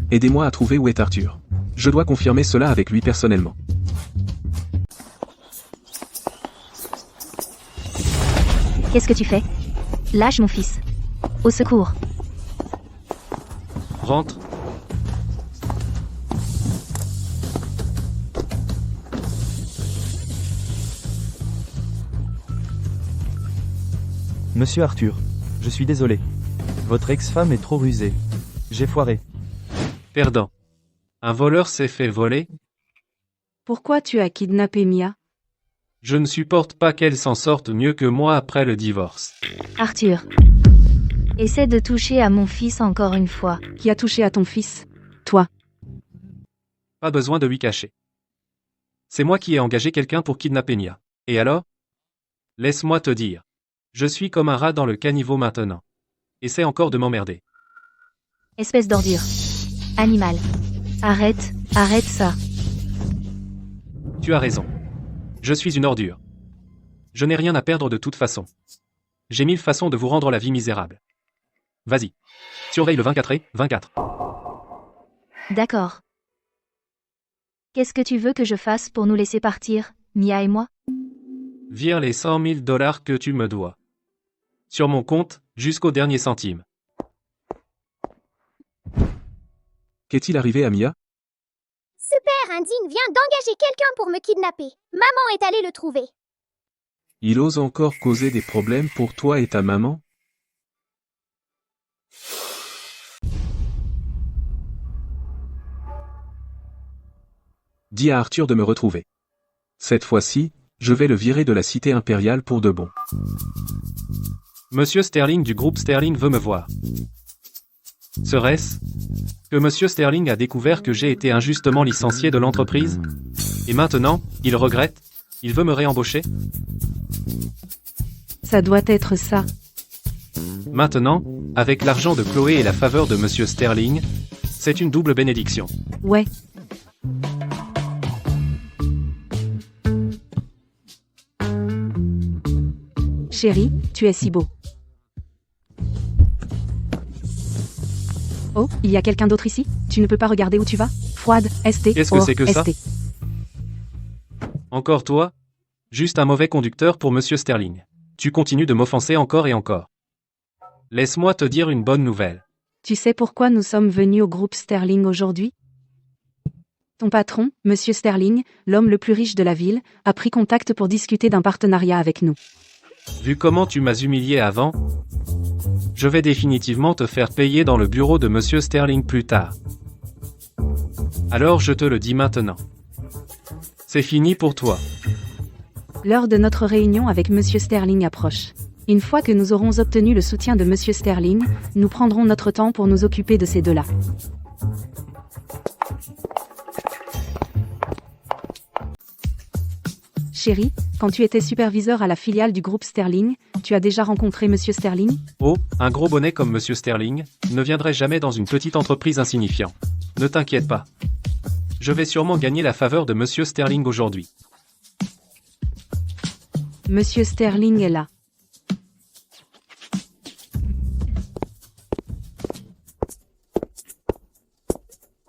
Aidez-moi à trouver où est Arthur. Je dois confirmer cela avec lui personnellement. Qu'est-ce que tu fais? Lâche mon fils. Au secours. Rentre. Monsieur Arthur, je suis désolé. Votre ex-femme est trop rusée. J'ai foiré. Perdant. Un voleur s'est fait voler? Pourquoi tu as kidnappé Mia? Je ne supporte pas qu'elle s'en sorte mieux que moi après le divorce. Arthur. Essaie de toucher à mon fils encore une fois. Qui a touché à ton fils? Toi. Pas besoin de lui cacher. C'est moi qui ai engagé quelqu'un pour kidnapper Mia. Et alors? Laisse-moi te dire. Je suis comme un rat dans le caniveau maintenant. Essaie encore de m'emmerder. Espèce d'ordure. Animal. Arrête, arrête ça. Tu as raison. Je suis une ordure. Je n'ai rien à perdre de toute façon. J'ai 1000 façons de vous rendre la vie misérable. Vas-y. Surveille le 24 et 24. D'accord. Qu'est-ce que tu veux que je fasse pour nous laisser partir, Mia et moi? Vire les 100 000 $ que tu me dois. Sur mon compte, jusqu'au dernier centime. Qu'est-il arrivé à Mia? Ce père indigne vient d'engager quelqu'un pour me kidnapper. Maman est allée le trouver. Il ose encore causer des problèmes pour toi et ta maman? Dis à Arthur de me retrouver. Cette fois-ci, je vais le virer de la cité impériale pour de bon. Monsieur Sterling du groupe Sterling veut me voir. Serait-ce que Monsieur Sterling a découvert que j'ai été injustement licencié de l'entreprise? Et maintenant, il regrette? Il veut me réembaucher? Ça doit être ça. Maintenant, avec l'argent de Chloé et la faveur de Monsieur Sterling, c'est une double bénédiction. Ouais. Chérie, tu es si beau. Oh, il y a quelqu'un d'autre ici? Tu ne peux pas regarder où tu vas? Froide, ST. Qu'est-ce que c'est que ça? ST. Encore toi? Juste un mauvais conducteur pour Monsieur Sterling. Tu continues de m'offenser encore et encore. Laisse-moi te dire une bonne nouvelle. Tu sais pourquoi nous sommes venus au groupe Sterling aujourd'hui? Ton patron, Monsieur Sterling, l'homme le plus riche de la ville, a pris contact pour discuter d'un partenariat avec nous. Vu comment tu m'as humilié avant, je vais définitivement te faire payer dans le bureau de Monsieur Sterling plus tard. Alors je te le dis maintenant. C'est fini pour toi. L'heure de notre réunion avec Monsieur Sterling approche. Une fois que nous aurons obtenu le soutien de Monsieur Sterling, nous prendrons notre temps pour nous occuper de ces deux-là. Chérie, quand tu étais superviseur à la filiale du groupe Sterling, tu as déjà rencontré Monsieur Sterling? Oh, un gros bonnet comme Monsieur Sterling ne viendrait jamais dans une petite entreprise insignifiante. Ne t'inquiète pas. Je vais sûrement gagner la faveur de Monsieur Sterling aujourd'hui. Monsieur Sterling est là.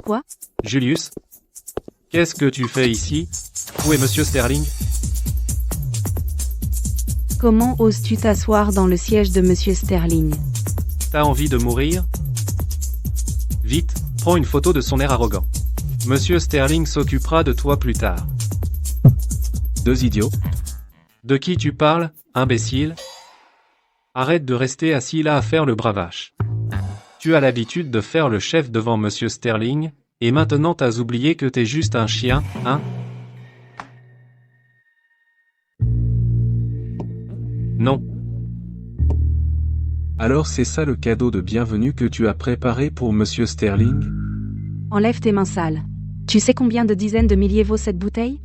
Quoi? Julius? Qu'est-ce que tu fais ici? Où est Monsieur Sterling? Comment oses-tu t'asseoir dans le siège de Monsieur Sterling? T'as envie de mourir? Vite, prends une photo de son air arrogant. Monsieur Sterling s'occupera de toi plus tard. Deux idiots. De qui tu parles, imbécile? Arrête de rester assis là à faire le bravache. Tu as l'habitude de faire le chef devant Monsieur Sterling, et maintenant t'as oublié que t'es juste un chien, hein? Non. Alors c'est ça le cadeau de bienvenue que tu as préparé pour Monsieur Sterling? Enlève tes mains sales. Tu sais combien de dizaines de milliers vaut cette bouteille?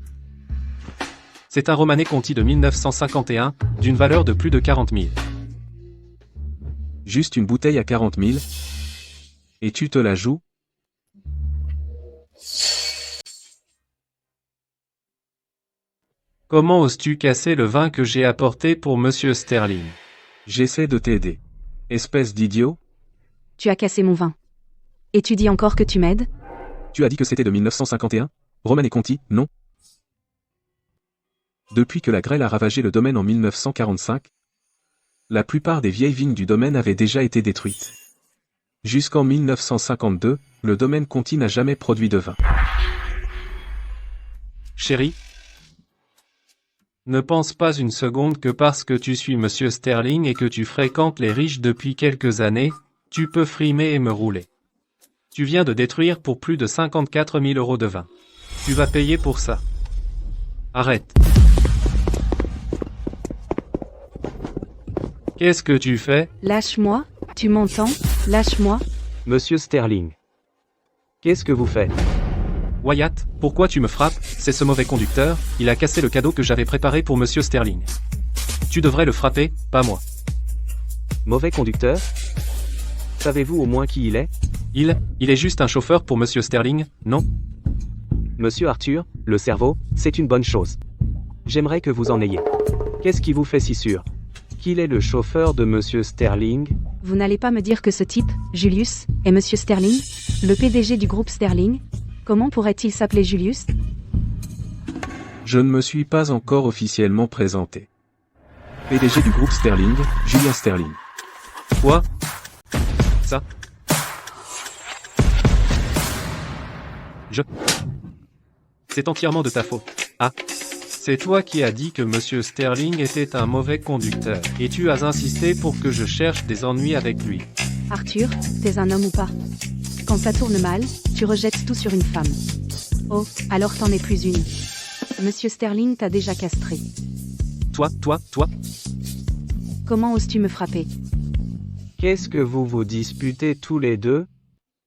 C'est un Romanée Conti de 1951, d'une valeur de plus de 40 000. Juste une bouteille à 40 000? Et tu te la joues? Comment oses-tu casser le vin que j'ai apporté pour Monsieur Sterling? J'essaie de t'aider. Espèce d'idiot? Tu as cassé mon vin. Et tu dis encore que tu m'aides? Tu as dit que c'était de 1951? Romanée Conti, non? Depuis que la grêle a ravagé le domaine en 1945, la plupart des vieilles vignes du domaine avaient déjà été détruites. Jusqu'en 1952, le domaine Conti n'a jamais produit de vin. Chérie, ne pense pas une seconde que parce que tu suis Monsieur Sterling et que tu fréquentes les riches depuis quelques années, tu peux frimer et me rouler. Tu viens de détruire pour plus de 54 000 € de vin. Tu vas payer pour ça. Arrête. Qu'est-ce que tu fais? Lâche-moi, tu m'entends? Lâche-moi. Monsieur Sterling. Qu'est-ce que vous faites? Wyatt, pourquoi tu me frappes? C'est ce mauvais conducteur, il a cassé le cadeau que j'avais préparé pour Monsieur Sterling. Tu devrais le frapper, pas moi. Mauvais conducteur? Savez-vous au moins qui il est? Il est juste un chauffeur pour Monsieur Sterling, non? Monsieur Arthur, le cerveau, c'est une bonne chose. J'aimerais que vous en ayez. Qu'est-ce qui vous fait si sûr qu'il est le chauffeur de Monsieur Sterling? Vous n'allez pas me dire que ce type, Julius, est Monsieur Sterling? Le PDG du groupe Sterling? Comment pourrait-il s'appeler Julius? Je ne me suis pas encore officiellement présenté. PDG du groupe Sterling, Julien Sterling. Quoi? Ça? C'est entièrement de ta faute. Ah. C'est toi qui as dit que Monsieur Sterling était un mauvais conducteur, et tu as insisté pour que je cherche des ennuis avec lui. Arthur, t'es un homme ou pas? Quand ça tourne mal, tu rejettes tout sur une femme. Oh, alors t'en es plus une. Monsieur Sterling t'a déjà castré. Toi. Comment oses-tu me frapper? Qu'est-ce que vous vous disputez tous les deux?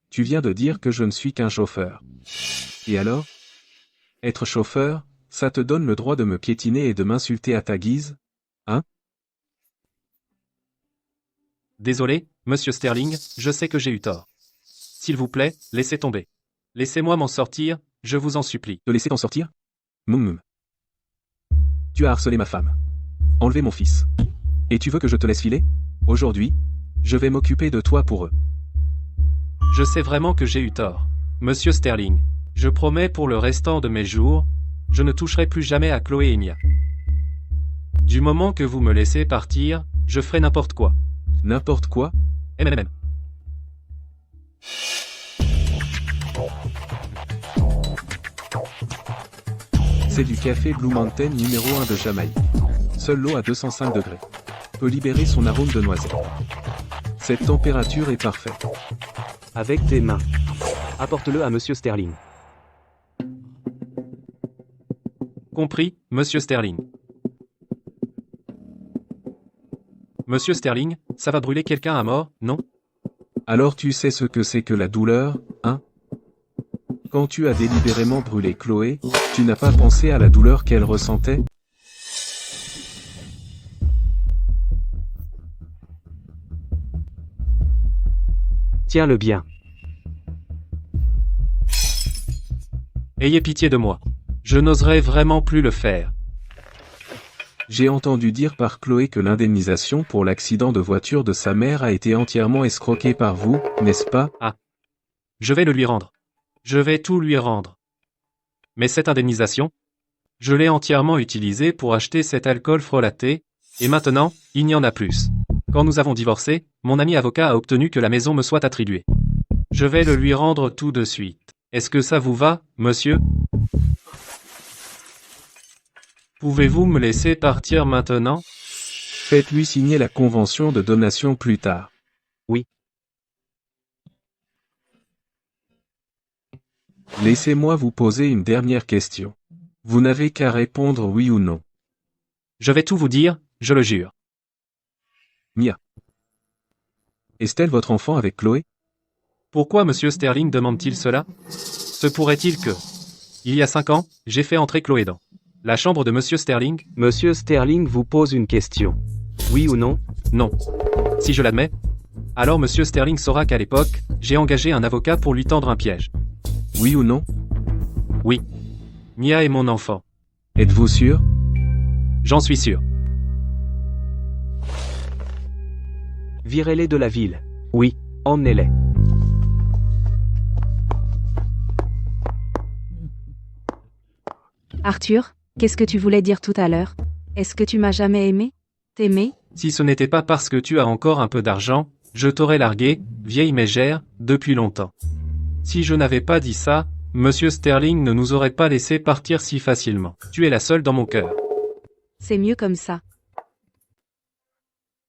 Tu viens de dire que je ne suis qu'un chauffeur. Et alors? Être chauffeur, ça te donne le droit de me piétiner et de m'insulter à ta guise? Hein? Désolé, Monsieur Sterling, je sais que j'ai eu tort. S'il vous plaît, laissez tomber. Laissez-moi m'en sortir, je vous en supplie. Te laisser t'en sortir? Moum. Tu as harcelé ma femme. Enlevé mon fils. Et tu veux que je te laisse filer? Aujourd'hui, je vais m'occuper de toi pour eux. Je sais vraiment que j'ai eu tort. Monsieur Sterling, je promets pour le restant de mes jours, Je ne toucherai plus jamais à Chloé et Mia. Du moment que vous me laissez partir, je ferai n'importe quoi. N'importe quoi? MMM. C'est du café Blue Mountain numéro 1 de Jamaïque. Seule l'eau à 205 degrés peut libérer son arôme de noisette. Cette température est parfaite. Avec tes mains. Apporte-le à Monsieur Sterling. Compris, Monsieur Sterling. Monsieur Sterling, ça va brûler quelqu'un à mort, non? Alors tu sais ce que c'est que la douleur, hein? Quand tu as délibérément brûlé Chloé, tu n'as pas pensé à la douleur qu'elle ressentait? Tiens-le bien. Ayez pitié de moi. Je n'oserais vraiment plus le faire. J'ai entendu dire par Chloé que l'indemnisation pour l'accident de voiture de sa mère a été entièrement escroquée par vous, n'est-ce pas? Ah. Je vais le lui rendre. Je vais tout lui rendre. Mais cette indemnisation, je l'ai entièrement utilisée pour acheter cet alcool frelaté, et maintenant, il n'y en a plus. Quand nous avons divorcé, mon ami avocat a obtenu que la maison me soit attribuée. Je vais le lui rendre tout de suite. Est-ce que ça vous va, monsieur? Pouvez-vous me laisser partir maintenant? Faites-lui signer la convention de donation plus tard. Oui. Laissez-moi vous poser une dernière question. Vous n'avez qu'à répondre oui ou non. Je vais tout vous dire, je le jure. Mia. Est-elle votre enfant avec Chloé? Pourquoi Monsieur Sterling demande-t-il cela? Se pourrait-il que, il y a 5 ans, j'ai fait entrer Chloé dans la chambre de Monsieur Sterling? Monsieur Sterling vous pose une question. Oui ou non? Non. Si je l'admets, alors Monsieur Sterling saura qu'à l'époque, j'ai engagé un avocat pour lui tendre un piège. Oui ou non? Oui. Mia est mon enfant. Êtes-vous sûr? J'en suis sûr. Virez-les de la ville. Oui, emmenez-les. Arthur, qu'est-ce que tu voulais dire tout à l'heure? Est-ce que tu m'as jamais aimé? T'aimer? Si ce n'était pas parce que tu as encore un peu d'argent, je t'aurais largué, vieille mégère, depuis longtemps. Si je n'avais pas dit ça, Monsieur Sterling ne nous aurait pas laissé partir si facilement. Tu es la seule dans mon cœur. C'est mieux comme ça.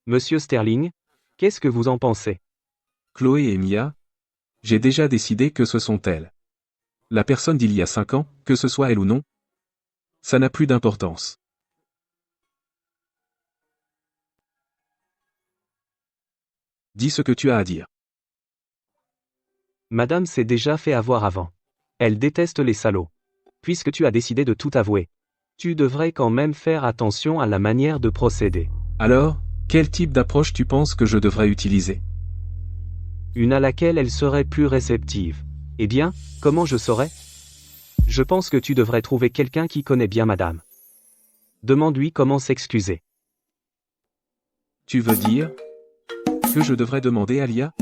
Monsieur Sterling, qu'est-ce que vous en pensez? Chloé et Mia? J'ai déjà décidé que ce sont elles. La personne d'il y a 5 ans, que ce soit elle ou non, ça n'a plus d'importance. Dis ce que tu as à dire. Madame s'est déjà fait avoir avant. Elle déteste les salauds. Puisque tu as décidé de tout avouer, tu devrais quand même faire attention à la manière de procéder. Alors, quel type d'approche tu penses que je devrais utiliser? Une à laquelle elle serait plus réceptive. Eh bien, comment je saurais? Je pense que tu devrais trouver quelqu'un qui connaît bien madame. Demande-lui comment s'excuser. Tu veux dire que je devrais demander à Lia?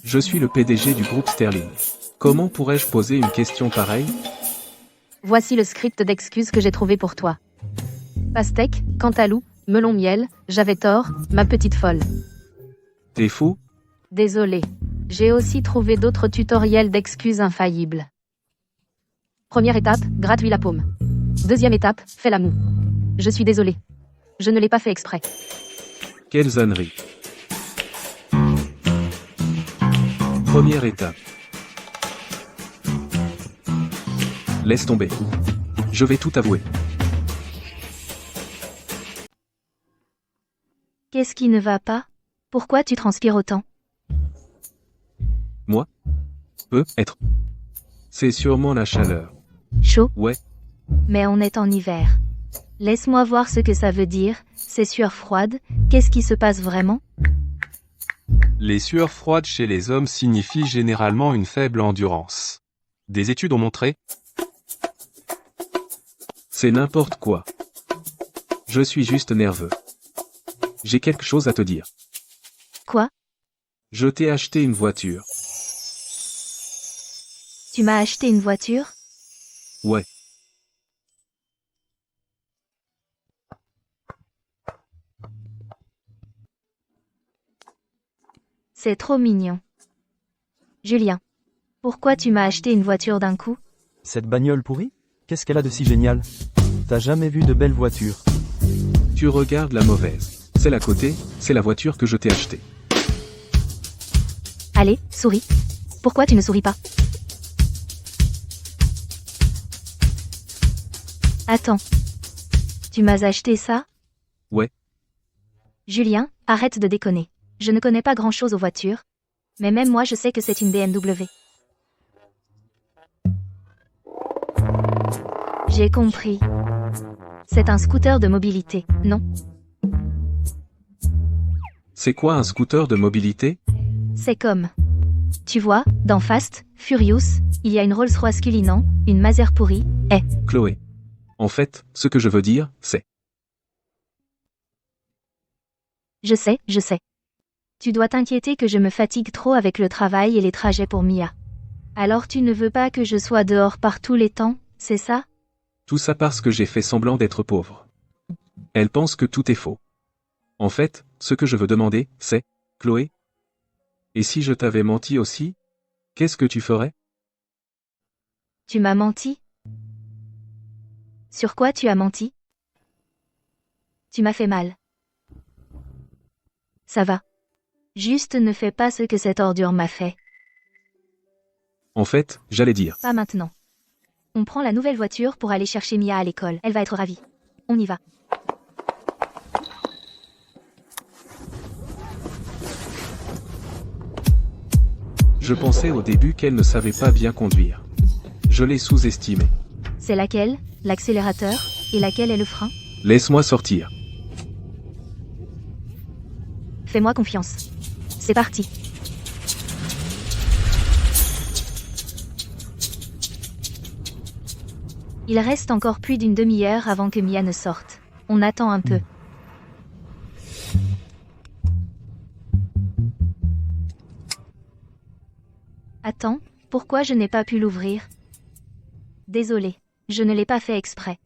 Je suis le PDG du groupe Sterling. Comment pourrais-je poser une question pareille? Voici le script d'excuses que j'ai trouvé pour toi. Pastèque, cantalou, melon miel, j'avais tort, ma petite folle. T'es fou? Désolé. J'ai aussi trouvé d'autres tutoriels d'excuses infaillibles. Première étape, gratte-lui la paume. Deuxième étape, fais la moue. Je suis désolé. Je ne l'ai pas fait exprès. Quelle ânerie. Première étape. Laisse tomber. Je vais tout avouer. Qu'est-ce qui ne va pas? Pourquoi tu transpires autant? Moi? Peut être. C'est sûrement la chaleur. Chaud? Ouais. Mais on est en hiver. Laisse-moi voir ce que ça veut dire, ces sueurs froides, qu'est-ce qui se passe vraiment? Les sueurs froides chez les hommes signifient généralement une faible endurance. Des études ont montré. C'est n'importe quoi. Je suis juste nerveux. J'ai quelque chose à te dire. Quoi? Je t'ai acheté une voiture. Tu m'as acheté une voiture? Ouais. C'est trop mignon. Julien. Pourquoi tu m'as acheté une voiture d'un coup? Cette bagnole pourrie? Qu'est-ce qu'elle a de si génial? T'as jamais vu de belle voiture? Tu regardes la mauvaise. Celle à côté, c'est la voiture que je t'ai achetée. Allez, souris. Pourquoi tu ne souris pas? Attends. Tu m'as acheté ça? Ouais. Julien, arrête de déconner. Je ne connais pas grand-chose aux voitures. Mais même moi je sais que c'est une BMW. J'ai compris. C'est un scooter de mobilité, non? C'est quoi un scooter de mobilité? C'est comme... Tu vois, dans Fast, Furious, il y a une Rolls-Royce Cullinan, une Mazda pourrie, et... Chloé. En fait, ce que je veux dire, c'est... Je sais. Tu dois t'inquiéter que je me fatigue trop avec le travail et les trajets pour Mia. Alors tu ne veux pas que je sois dehors par tous les temps, c'est ça? Tout ça parce que j'ai fait semblant d'être pauvre. Elle pense que tout est faux. En fait, ce que je veux demander, c'est, Chloé? Et si je t'avais menti aussi? Qu'est-ce que tu ferais? Tu m'as menti? Sur quoi tu as menti? Tu m'as fait mal. Ça va. Juste ne fais pas ce que cette ordure m'a fait. En fait, j'allais dire. Pas maintenant. On prend la nouvelle voiture pour aller chercher Mia à l'école. Elle va être ravie. On y va. Je pensais au début qu'elle ne savait pas bien conduire. Je l'ai sous-estimée. C'est laquelle? L'accélérateur? Et laquelle est le frein? Laisse-moi sortir. Fais-moi confiance. C'est parti. Il reste encore plus d'une demi-heure avant que Mia ne sorte. On attend un peu. Attends, pourquoi je n'ai pas pu l'ouvrir? Désolé, je ne l'ai pas fait exprès.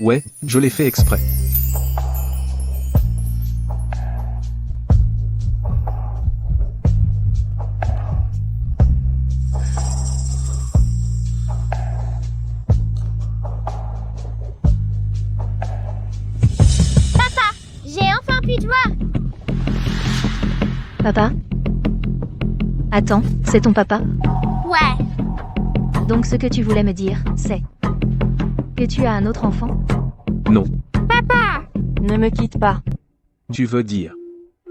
Ouais, je l'ai fait exprès. Papa, j'ai enfin pu te voir. Papa? Attends, c'est ton papa? Ouais. Donc ce que tu voulais me dire, c'est... que tu as un autre enfant? Non. Papa! Ne me quitte pas. Tu veux dire.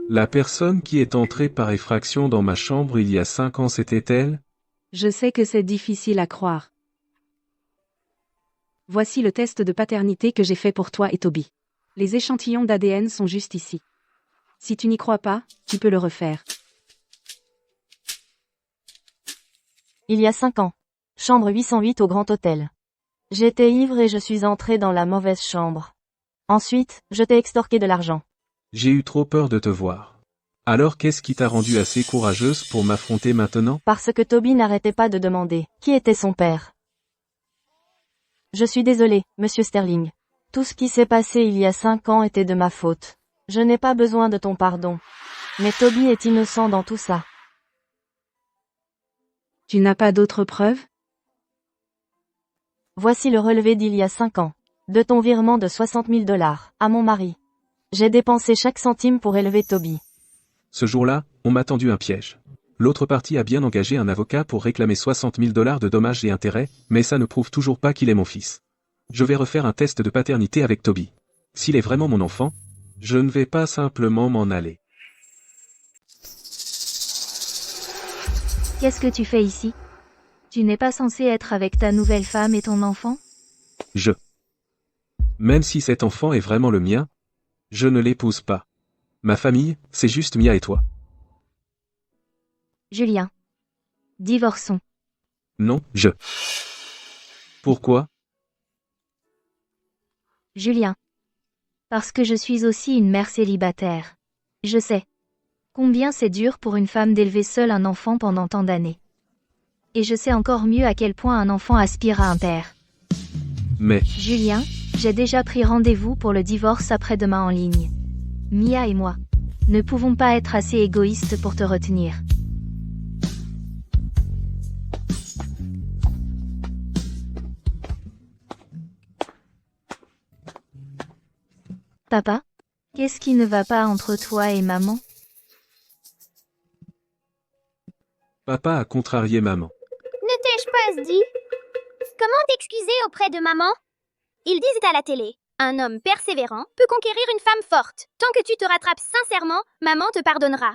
La personne qui est entrée par effraction dans ma chambre il y a 5 ans, c'était elle? Je sais que c'est difficile à croire. Voici le test de paternité que j'ai fait pour toi et Toby. Les échantillons d'ADN sont juste ici. Si tu n'y crois pas, tu peux le refaire. Il y a 5 ans. Chambre 808 au Grand Hôtel. J'étais ivre et je suis entré dans la mauvaise chambre. Ensuite, je t'ai extorqué de l'argent. J'ai eu trop peur de te voir. Alors qu'est-ce qui t'a rendue assez courageuse pour m'affronter maintenant? Parce que Toby n'arrêtait pas de demander qui était son père. Je suis désolé, monsieur Sterling. Tout ce qui s'est passé il y a 5 ans était de ma faute. Je n'ai pas besoin de ton pardon. Mais Toby est innocent dans tout ça. Tu n'as pas d'autres preuves? Voici le relevé d'il y a 5 ans. De ton virement de 60 000 $, à mon mari. J'ai dépensé chaque centime pour élever Toby. Ce jour-là, on m'a tendu un piège. L'autre partie a bien engagé un avocat pour réclamer 60 000 $ de dommages et intérêts, mais ça ne prouve toujours pas qu'il est mon fils. Je vais refaire un test de paternité avec Toby. S'il est vraiment mon enfant, je ne vais pas simplement m'en aller. Qu'est-ce que tu fais ici? Tu n'es pas censé être avec ta nouvelle femme et ton enfant? Même si cet enfant est vraiment le mien, je ne l'épouse pas. Ma famille, c'est juste Mia et toi. Julien. Divorçons. Non, Pourquoi? Julien. Parce que je suis aussi une mère célibataire. Je sais. Combien c'est dur pour une femme d'élever seule un enfant pendant tant d'années. Et je sais encore mieux à quel point un enfant aspire à un père. Mais, Julien, j'ai déjà pris rendez-vous pour le divorce après-demain en ligne. Mia et moi ne pouvons pas être assez égoïstes pour te retenir. Papa, qu'est-ce qui ne va pas entre toi et maman? papa a contrarié maman. Ne t'ai-je pas dit? Comment t'excuser auprès de maman? Ils disent à la télé, un homme persévérant peut conquérir une femme forte. Tant que tu te rattrapes sincèrement, maman te pardonnera.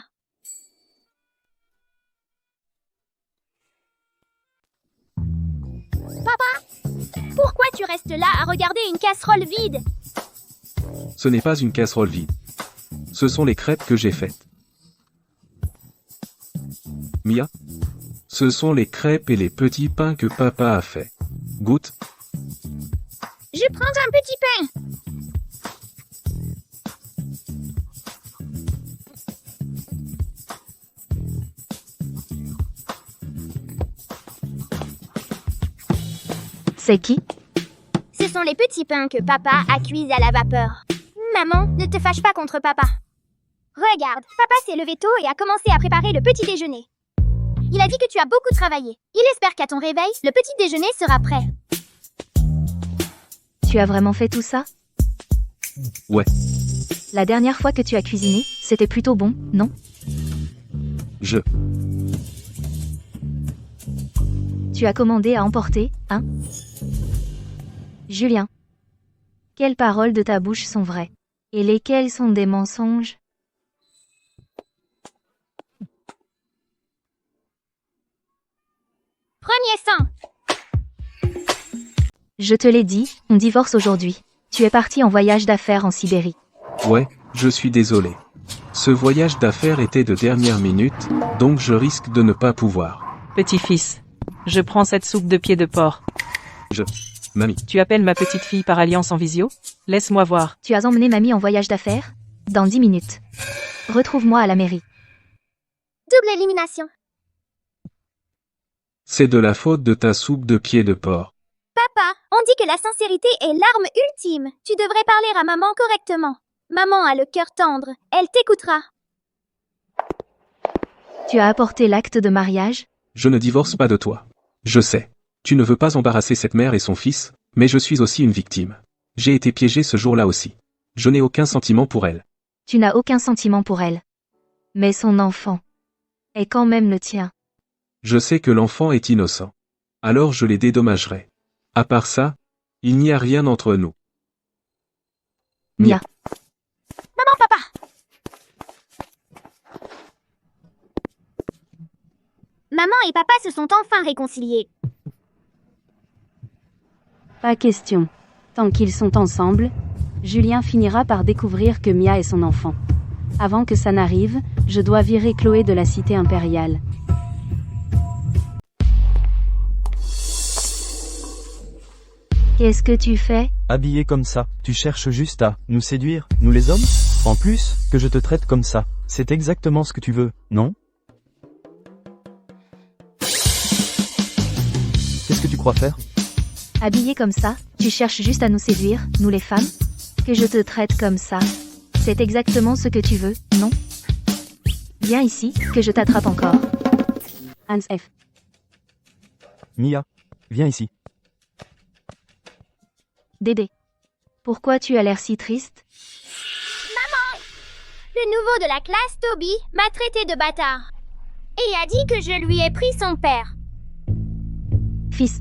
Papa, pourquoi tu restes là à regarder une casserole vide? Ce n'est pas une casserole vide. Ce sont les crêpes que j'ai faites. Mia? Ce sont les crêpes et les petits pains que papa a fait. Goûte. Je prends un petit pain. C'est qui? Ce sont les petits pains que papa a cuits à la vapeur. Maman, ne te fâche pas contre papa. Regarde, papa s'est levé tôt et a commencé à préparer le petit déjeuner. Il a dit que tu as beaucoup travaillé. Il espère qu'à ton réveil, le petit déjeuner sera prêt. Tu as vraiment fait tout ça? Ouais. La dernière fois que tu as cuisiné, c'était plutôt bon, non? Tu as commandé à emporter, hein? Julien. Quelles paroles de ta bouche sont vraies? Et lesquelles sont des mensonges? Premier sang. Je te l'ai dit, on divorce aujourd'hui. Tu es parti en voyage d'affaires en Sibérie. Ouais, je suis désolé. Ce voyage d'affaires était de dernière minute, donc je risque de ne pas pouvoir. Petit-fils. Je prends cette soupe de pied de porc. Mamie. Tu appelles ma petite fille par alliance en visio? Laisse-moi voir. Tu as emmené mamie en voyage d'affaires? Dans 10 minutes. Retrouve-moi à la mairie. Double élimination. C'est de la faute de ta soupe de pied de porc. Papa, on dit que la sincérité est l'arme ultime. Tu devrais parler à maman correctement. Maman a le cœur tendre. Elle t'écoutera. Tu as apporté l'acte de mariage? Je ne divorce pas de toi. Je sais. Tu ne veux pas embarrasser cette mère et son fils, mais je suis aussi une victime. J'ai été piégé ce jour-là aussi. Je n'ai aucun sentiment pour elle. Tu n'as aucun sentiment pour elle. Mais son enfant est quand même le tien. Je sais que l'enfant est innocent. Alors je les dédommagerai. À part ça, il n'y a rien entre nous. Mia. Maman, papa. Maman et papa se sont enfin réconciliés. Pas question. Tant qu'ils sont ensemble, Julien finira par découvrir que Mia est son enfant. Avant que ça n'arrive, je dois virer Chloé de la cité impériale. Qu'est-ce que tu fais? Habillé comme ça, tu cherches juste à nous séduire, nous les hommes? En plus, que je te traite comme ça, c'est exactement ce que tu veux, non? Qu'est-ce que tu crois faire? Habillé comme ça, tu cherches juste à nous séduire, nous les femmes? Que je te traite comme ça, c'est exactement ce que tu veux, non? Viens ici, que je t'attrape encore. Hans F. Mia, viens ici. Dédé. Pourquoi tu as l'air si triste? Le nouveau de la classe, Toby, m'a traité de bâtard. Et a dit que je lui ai pris son père. Fils.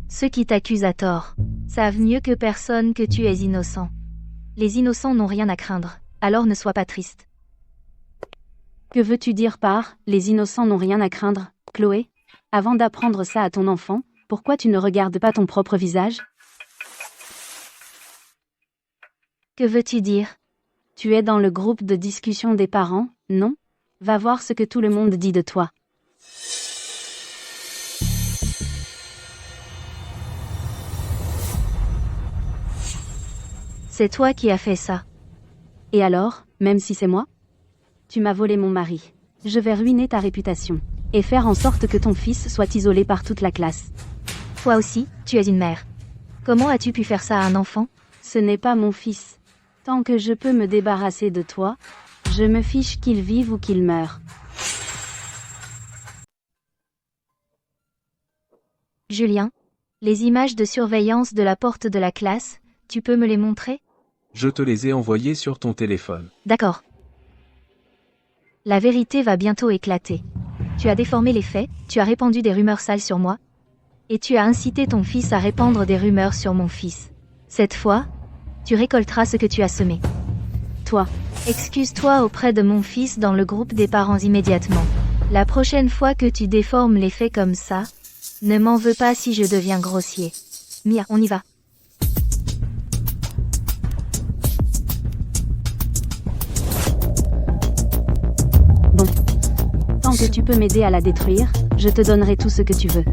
Ceux qui t'accusent à tort savent mieux que personne que tu es innocent. Les innocents n'ont rien à craindre, alors ne sois pas triste. Que veux-tu dire par « les innocents n'ont rien à craindre », Chloé? Avant d'apprendre ça à ton enfant, pourquoi tu ne regardes pas ton propre visage? Que veux-tu dire? Tu es dans le groupe de discussion des parents, non? Va voir ce que tout le monde dit de toi. C'est toi qui as fait ça. Et alors, même si c'est moi? Tu m'as volé mon mari. Je vais ruiner ta réputation. Et faire en sorte que ton fils soit isolé par toute la classe. Toi aussi, tu es une mère. Comment as-tu pu faire ça à un enfant? Ce n'est pas mon fils. Tant que je peux me débarrasser de toi, je me fiche qu'il vive ou qu'il meure. Julien, les images de surveillance de la porte de la classe, tu peux me les montrer? Je te les ai envoyés sur ton téléphone. D'accord. La vérité va bientôt éclater. Tu as déformé les faits, tu as répandu des rumeurs sales sur moi, et tu as incité ton fils à répandre des rumeurs sur mon fils. Cette fois, tu récolteras ce que tu as semé. Toi, excuse-toi auprès de mon fils dans le groupe des parents immédiatement. La prochaine fois que tu déformes les faits comme ça, ne m'en veux pas si je deviens grossier. Mia, on y va. Bon. Tant que tu peux m'aider à la détruire, je te donnerai tout ce que tu veux.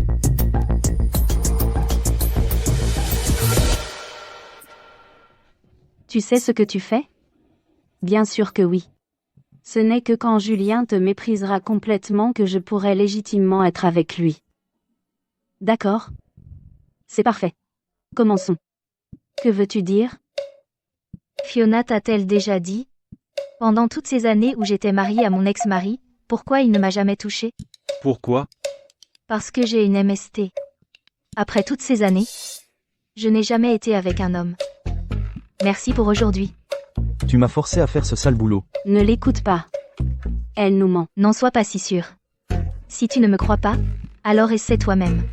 Tu sais ce que tu fais? Bien sûr que oui. Ce n'est que quand Julien te méprisera complètement que je pourrai légitimement être avec lui. D'accord? C'est parfait. Commençons. Que veux-tu dire? Fiona t'a-t-elle déjà dit? Pendant toutes ces années où j'étais mariée à mon ex-mari, pourquoi il ne m'a jamais touchée? Pourquoi? Parce que j'ai une MST. Après toutes ces années, je n'ai jamais été avec un homme. Merci pour aujourd'hui. Tu m'as forcé à faire ce sale boulot. Ne l'écoute pas. Elle nous ment. N'en sois pas si sûr. Si tu ne me crois pas, alors essaie toi-même.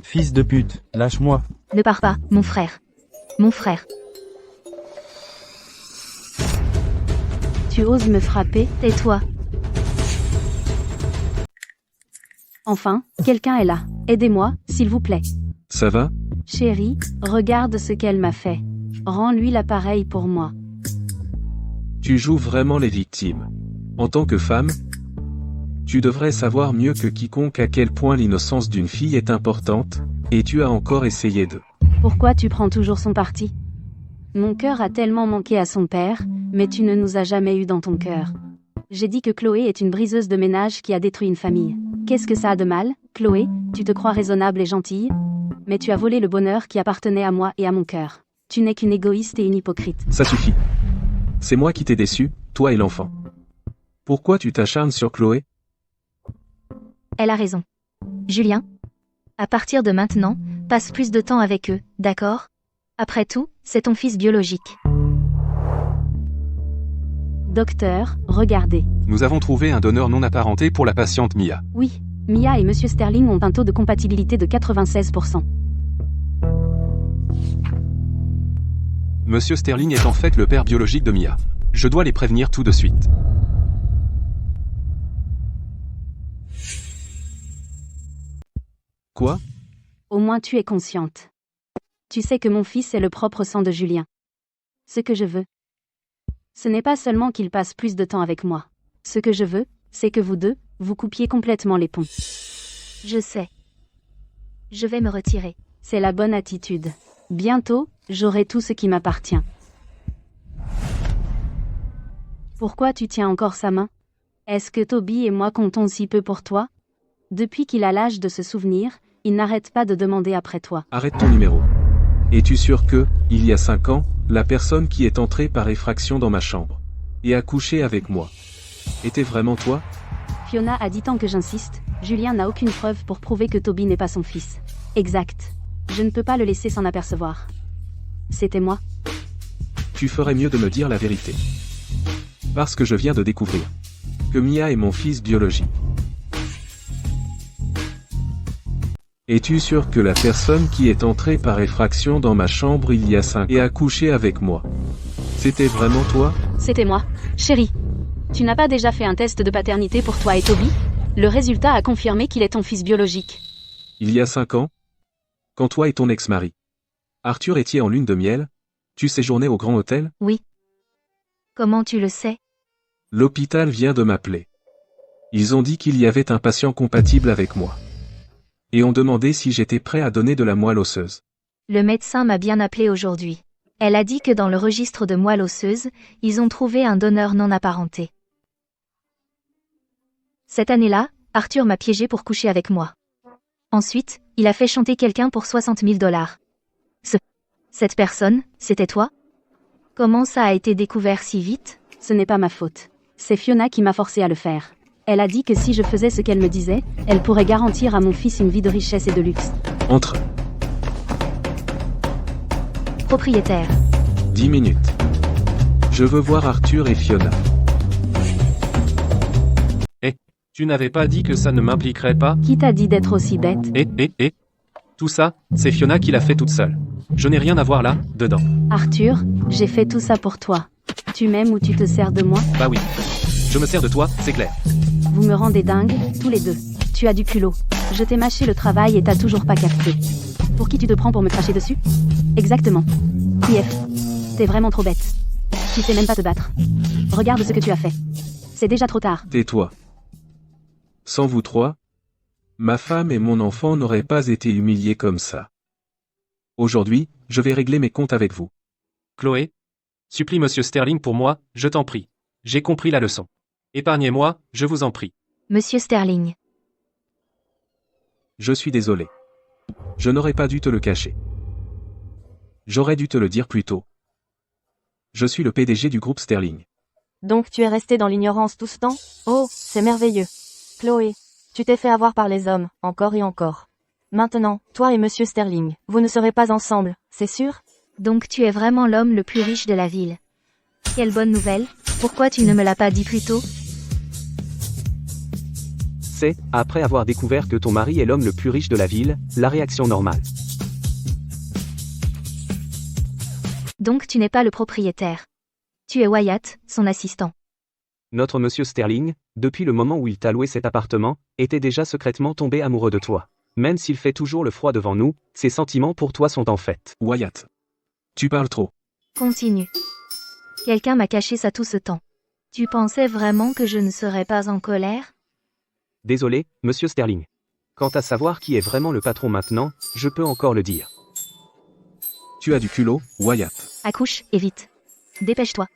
Fils de pute, lâche-moi. Ne pars pas, mon frère. Mon frère. Tu oses me frapper? Tais-toi. Enfin, quelqu'un est là. Aidez-moi, s'il vous plaît. Ça va? Chérie, regarde ce qu'elle m'a fait. Rends-lui l'appareil pour moi. Tu joues vraiment les victimes. En tant que femme, tu devrais savoir mieux que quiconque à quel point l'innocence d'une fille est importante, et tu as encore essayé de... Pourquoi tu prends toujours son parti? Mon cœur a tellement manqué à son père, mais tu ne nous as jamais eu dans ton cœur. J'ai dit que Chloé est une briseuse de ménage qui a détruit une famille. Qu'est-ce que ça a de mal, Chloé? Tu te crois raisonnable et gentille? Mais tu as volé le bonheur qui appartenait à moi et à mon cœur. Tu n'es qu'une égoïste et une hypocrite. Ça suffit. C'est moi qui t'ai déçu, toi et l'enfant. Pourquoi tu t'acharnes sur Chloé? Elle a raison. Julien, à partir de maintenant, passe plus de temps avec eux, d'accord? Après tout, c'est ton fils biologique. Docteur, regardez. Nous avons trouvé un donneur non apparenté pour la patiente Mia. Oui, Mia et Monsieur Sterling ont un taux de compatibilité de 96%. Monsieur Sterling est en fait le père biologique de Mia. Je dois les prévenir tout de suite. Quoi? Au moins tu es consciente. Tu sais que mon fils est le propre sang de Julien. Ce que je veux, ce n'est pas seulement qu'il passe plus de temps avec moi. Ce que je veux, c'est que vous deux, vous coupiez complètement les ponts. Je sais. Je vais me retirer. C'est la bonne attitude. Bientôt, j'aurai tout ce qui m'appartient. Pourquoi tu tiens encore sa main? Est-ce que Toby et moi comptons si peu pour toi? Depuis qu'il a l'âge de se souvenir, il n'arrête pas de demander après toi. Arrête ton numéro. Es-tu sûr que, il y a 5 ans, la personne qui est entrée par effraction dans ma chambre et a couché avec moi était vraiment toi? Fiona a dit tant que j'insiste, Julien n'a aucune preuve pour prouver que Toby n'est pas son fils. Exact. Je ne peux pas le laisser s'en apercevoir. C'était moi. Tu ferais mieux de me dire la vérité. Parce que je viens de découvrir que Mia est mon fils biologique. Es-tu sûr que la personne qui est entrée par effraction dans ma chambre il y a 5 ans et a couché avec moi, c'était vraiment toi? C'était moi. Chérie, tu n'as pas déjà fait un test de paternité pour toi et Toby? Le résultat a confirmé qu'il est ton fils biologique. Il y a 5 ans? Quand toi et ton ex-mari, Arthur, étiez en lune de miel, tu séjournais au Grand Hôtel? Oui. Comment tu le sais? L'hôpital vient de m'appeler. Ils ont dit qu'il y avait un patient compatible avec moi. Et ont demandé si j'étais prêt à donner de la moelle osseuse. Le médecin m'a bien appelé aujourd'hui. Elle a dit que dans le registre de moelle osseuse, ils ont trouvé un donneur non apparenté. Cette année-là, Arthur m'a piégé pour coucher avec moi. Ensuite, il a fait chanter quelqu'un pour 60 000 $. Cette personne, c'était toi? Comment ça a été découvert si vite? Ce n'est pas ma faute. C'est Fiona qui m'a forcé à le faire. Elle a dit que si je faisais ce qu'elle me disait, elle pourrait garantir à mon fils une vie de richesse et de luxe. Entre. Propriétaire. 10 minutes. Je veux voir Arthur et Fiona. Tu n'avais pas dit que ça ne m'impliquerait pas? Qui t'a dit d'être aussi bête? Tout ça, c'est Fiona qui l'a fait toute seule. Je n'ai rien à voir là, dedans. Arthur, j'ai fait tout ça pour toi. Tu m'aimes ou tu te sers de moi? Bah oui. Je me sers de toi, c'est clair. Vous me rendez dingue, tous les deux. Tu as du culot. Je t'ai mâché le travail et t'as toujours pas capté. Pour qui tu te prends pour me cracher dessus? Exactement. IF. T'es vraiment trop bête. Tu sais même pas te battre. Regarde ce que tu as fait. C'est déjà trop tard. Tais-toi. Sans vous trois, ma femme et mon enfant n'auraient pas été humiliés comme ça. Aujourd'hui, je vais régler mes comptes avec vous. Chloé? Supplie Monsieur Sterling pour moi, je t'en prie. J'ai compris la leçon. Épargnez-moi, je vous en prie. Monsieur Sterling. Je suis désolé. Je n'aurais pas dû te le cacher. J'aurais dû te le dire plus tôt. Je suis le PDG du groupe Sterling. Donc tu es resté dans l'ignorance tout ce temps? Oh, c'est merveilleux. Chloé, tu t'es fait avoir par les hommes, encore et encore. Maintenant, toi et Monsieur Sterling, vous ne serez pas ensemble, c'est sûr? Donc tu es vraiment l'homme le plus riche de la ville. Quelle bonne nouvelle. Pourquoi tu ne me l'as pas dit plus tôt? C'est, après avoir découvert que ton mari est l'homme le plus riche de la ville, la réaction normale. Donc tu n'es pas le propriétaire. Tu es Wyatt, son assistant. Notre Monsieur Sterling, depuis le moment où il t'a loué cet appartement, était déjà secrètement tombé amoureux de toi. Même s'il fait toujours le froid devant nous, ses sentiments pour toi sont en fait. Wyatt. Tu parles trop. Continue. Quelqu'un m'a caché ça tout ce temps. Tu pensais vraiment que je ne serais pas en colère? Désolé, Monsieur Sterling. Quant à savoir qui est vraiment le patron maintenant, je peux encore le dire. Tu as du culot, Wyatt. Accouche, et vite. Dépêche-toi.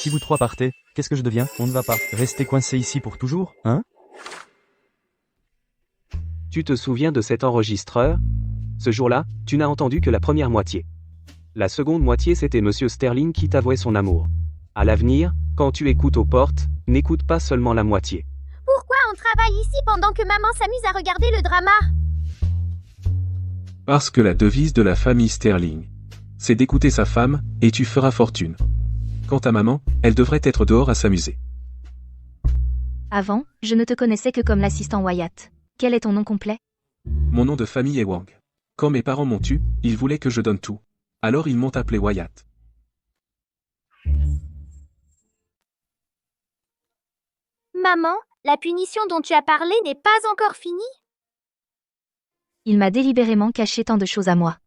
Si vous trois partez, qu'est-ce que je deviens? On ne va pas rester coincé ici pour toujours, hein? Tu te souviens de cet enregistreur? Ce jour-là, tu n'as entendu que la première moitié. La seconde moitié, c'était Monsieur Sterling qui t'avouait son amour. À l'avenir, quand tu écoutes aux portes, n'écoute pas seulement la moitié. Pourquoi on travaille ici pendant que maman s'amuse à regarder le drama? Parce que la devise de la famille Sterling, c'est d'écouter sa femme, et tu feras fortune. Quant à maman, elle devrait être dehors à s'amuser. Avant, je ne te connaissais que comme l'assistant Wyatt. Quel est ton nom complet? Mon nom de famille est Wang. Quand mes parents m'ont tu, ils voulaient que je donne tout. Alors ils m'ont appelé Wyatt. Maman, la punition dont tu as parlé n'est pas encore finie? Il m'a délibérément caché tant de choses à moi.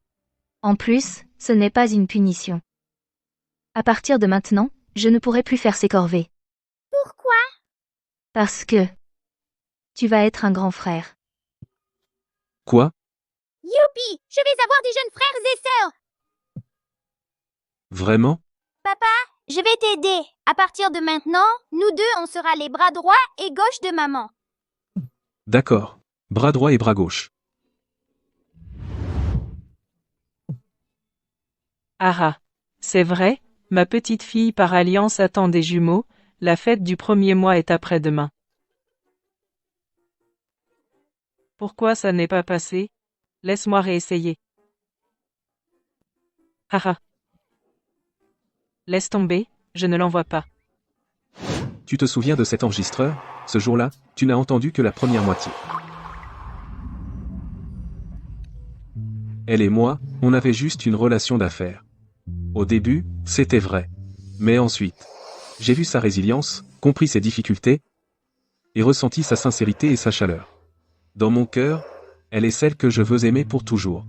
En plus, ce n'est pas une punition. À partir de maintenant, je ne pourrai plus faire ces corvées. Pourquoi? Parce que tu vas être un grand frère. Quoi? Youpi! Je vais avoir des jeunes frères et sœurs! Vraiment? Papa, je vais t'aider. À partir de maintenant, nous deux, on sera les bras droits et gauche de maman. D'accord. Bras droit et bras gauche. Ah, c'est vrai, ma petite fille par alliance attend des jumeaux, la fête du 1er mois est après-demain. Pourquoi ça n'est pas passé? Laisse-moi réessayer. Haha. Laisse tomber, je ne l'envoie pas. Tu te souviens de cet enregistreur? Ce jour-là, tu n'as entendu que la première moitié. Elle et moi, on avait juste une relation d'affaires. Au début, c'était vrai. Mais ensuite, j'ai vu sa résilience, compris ses difficultés, et ressenti sa sincérité et sa chaleur. Dans mon cœur, elle est celle que je veux aimer pour toujours.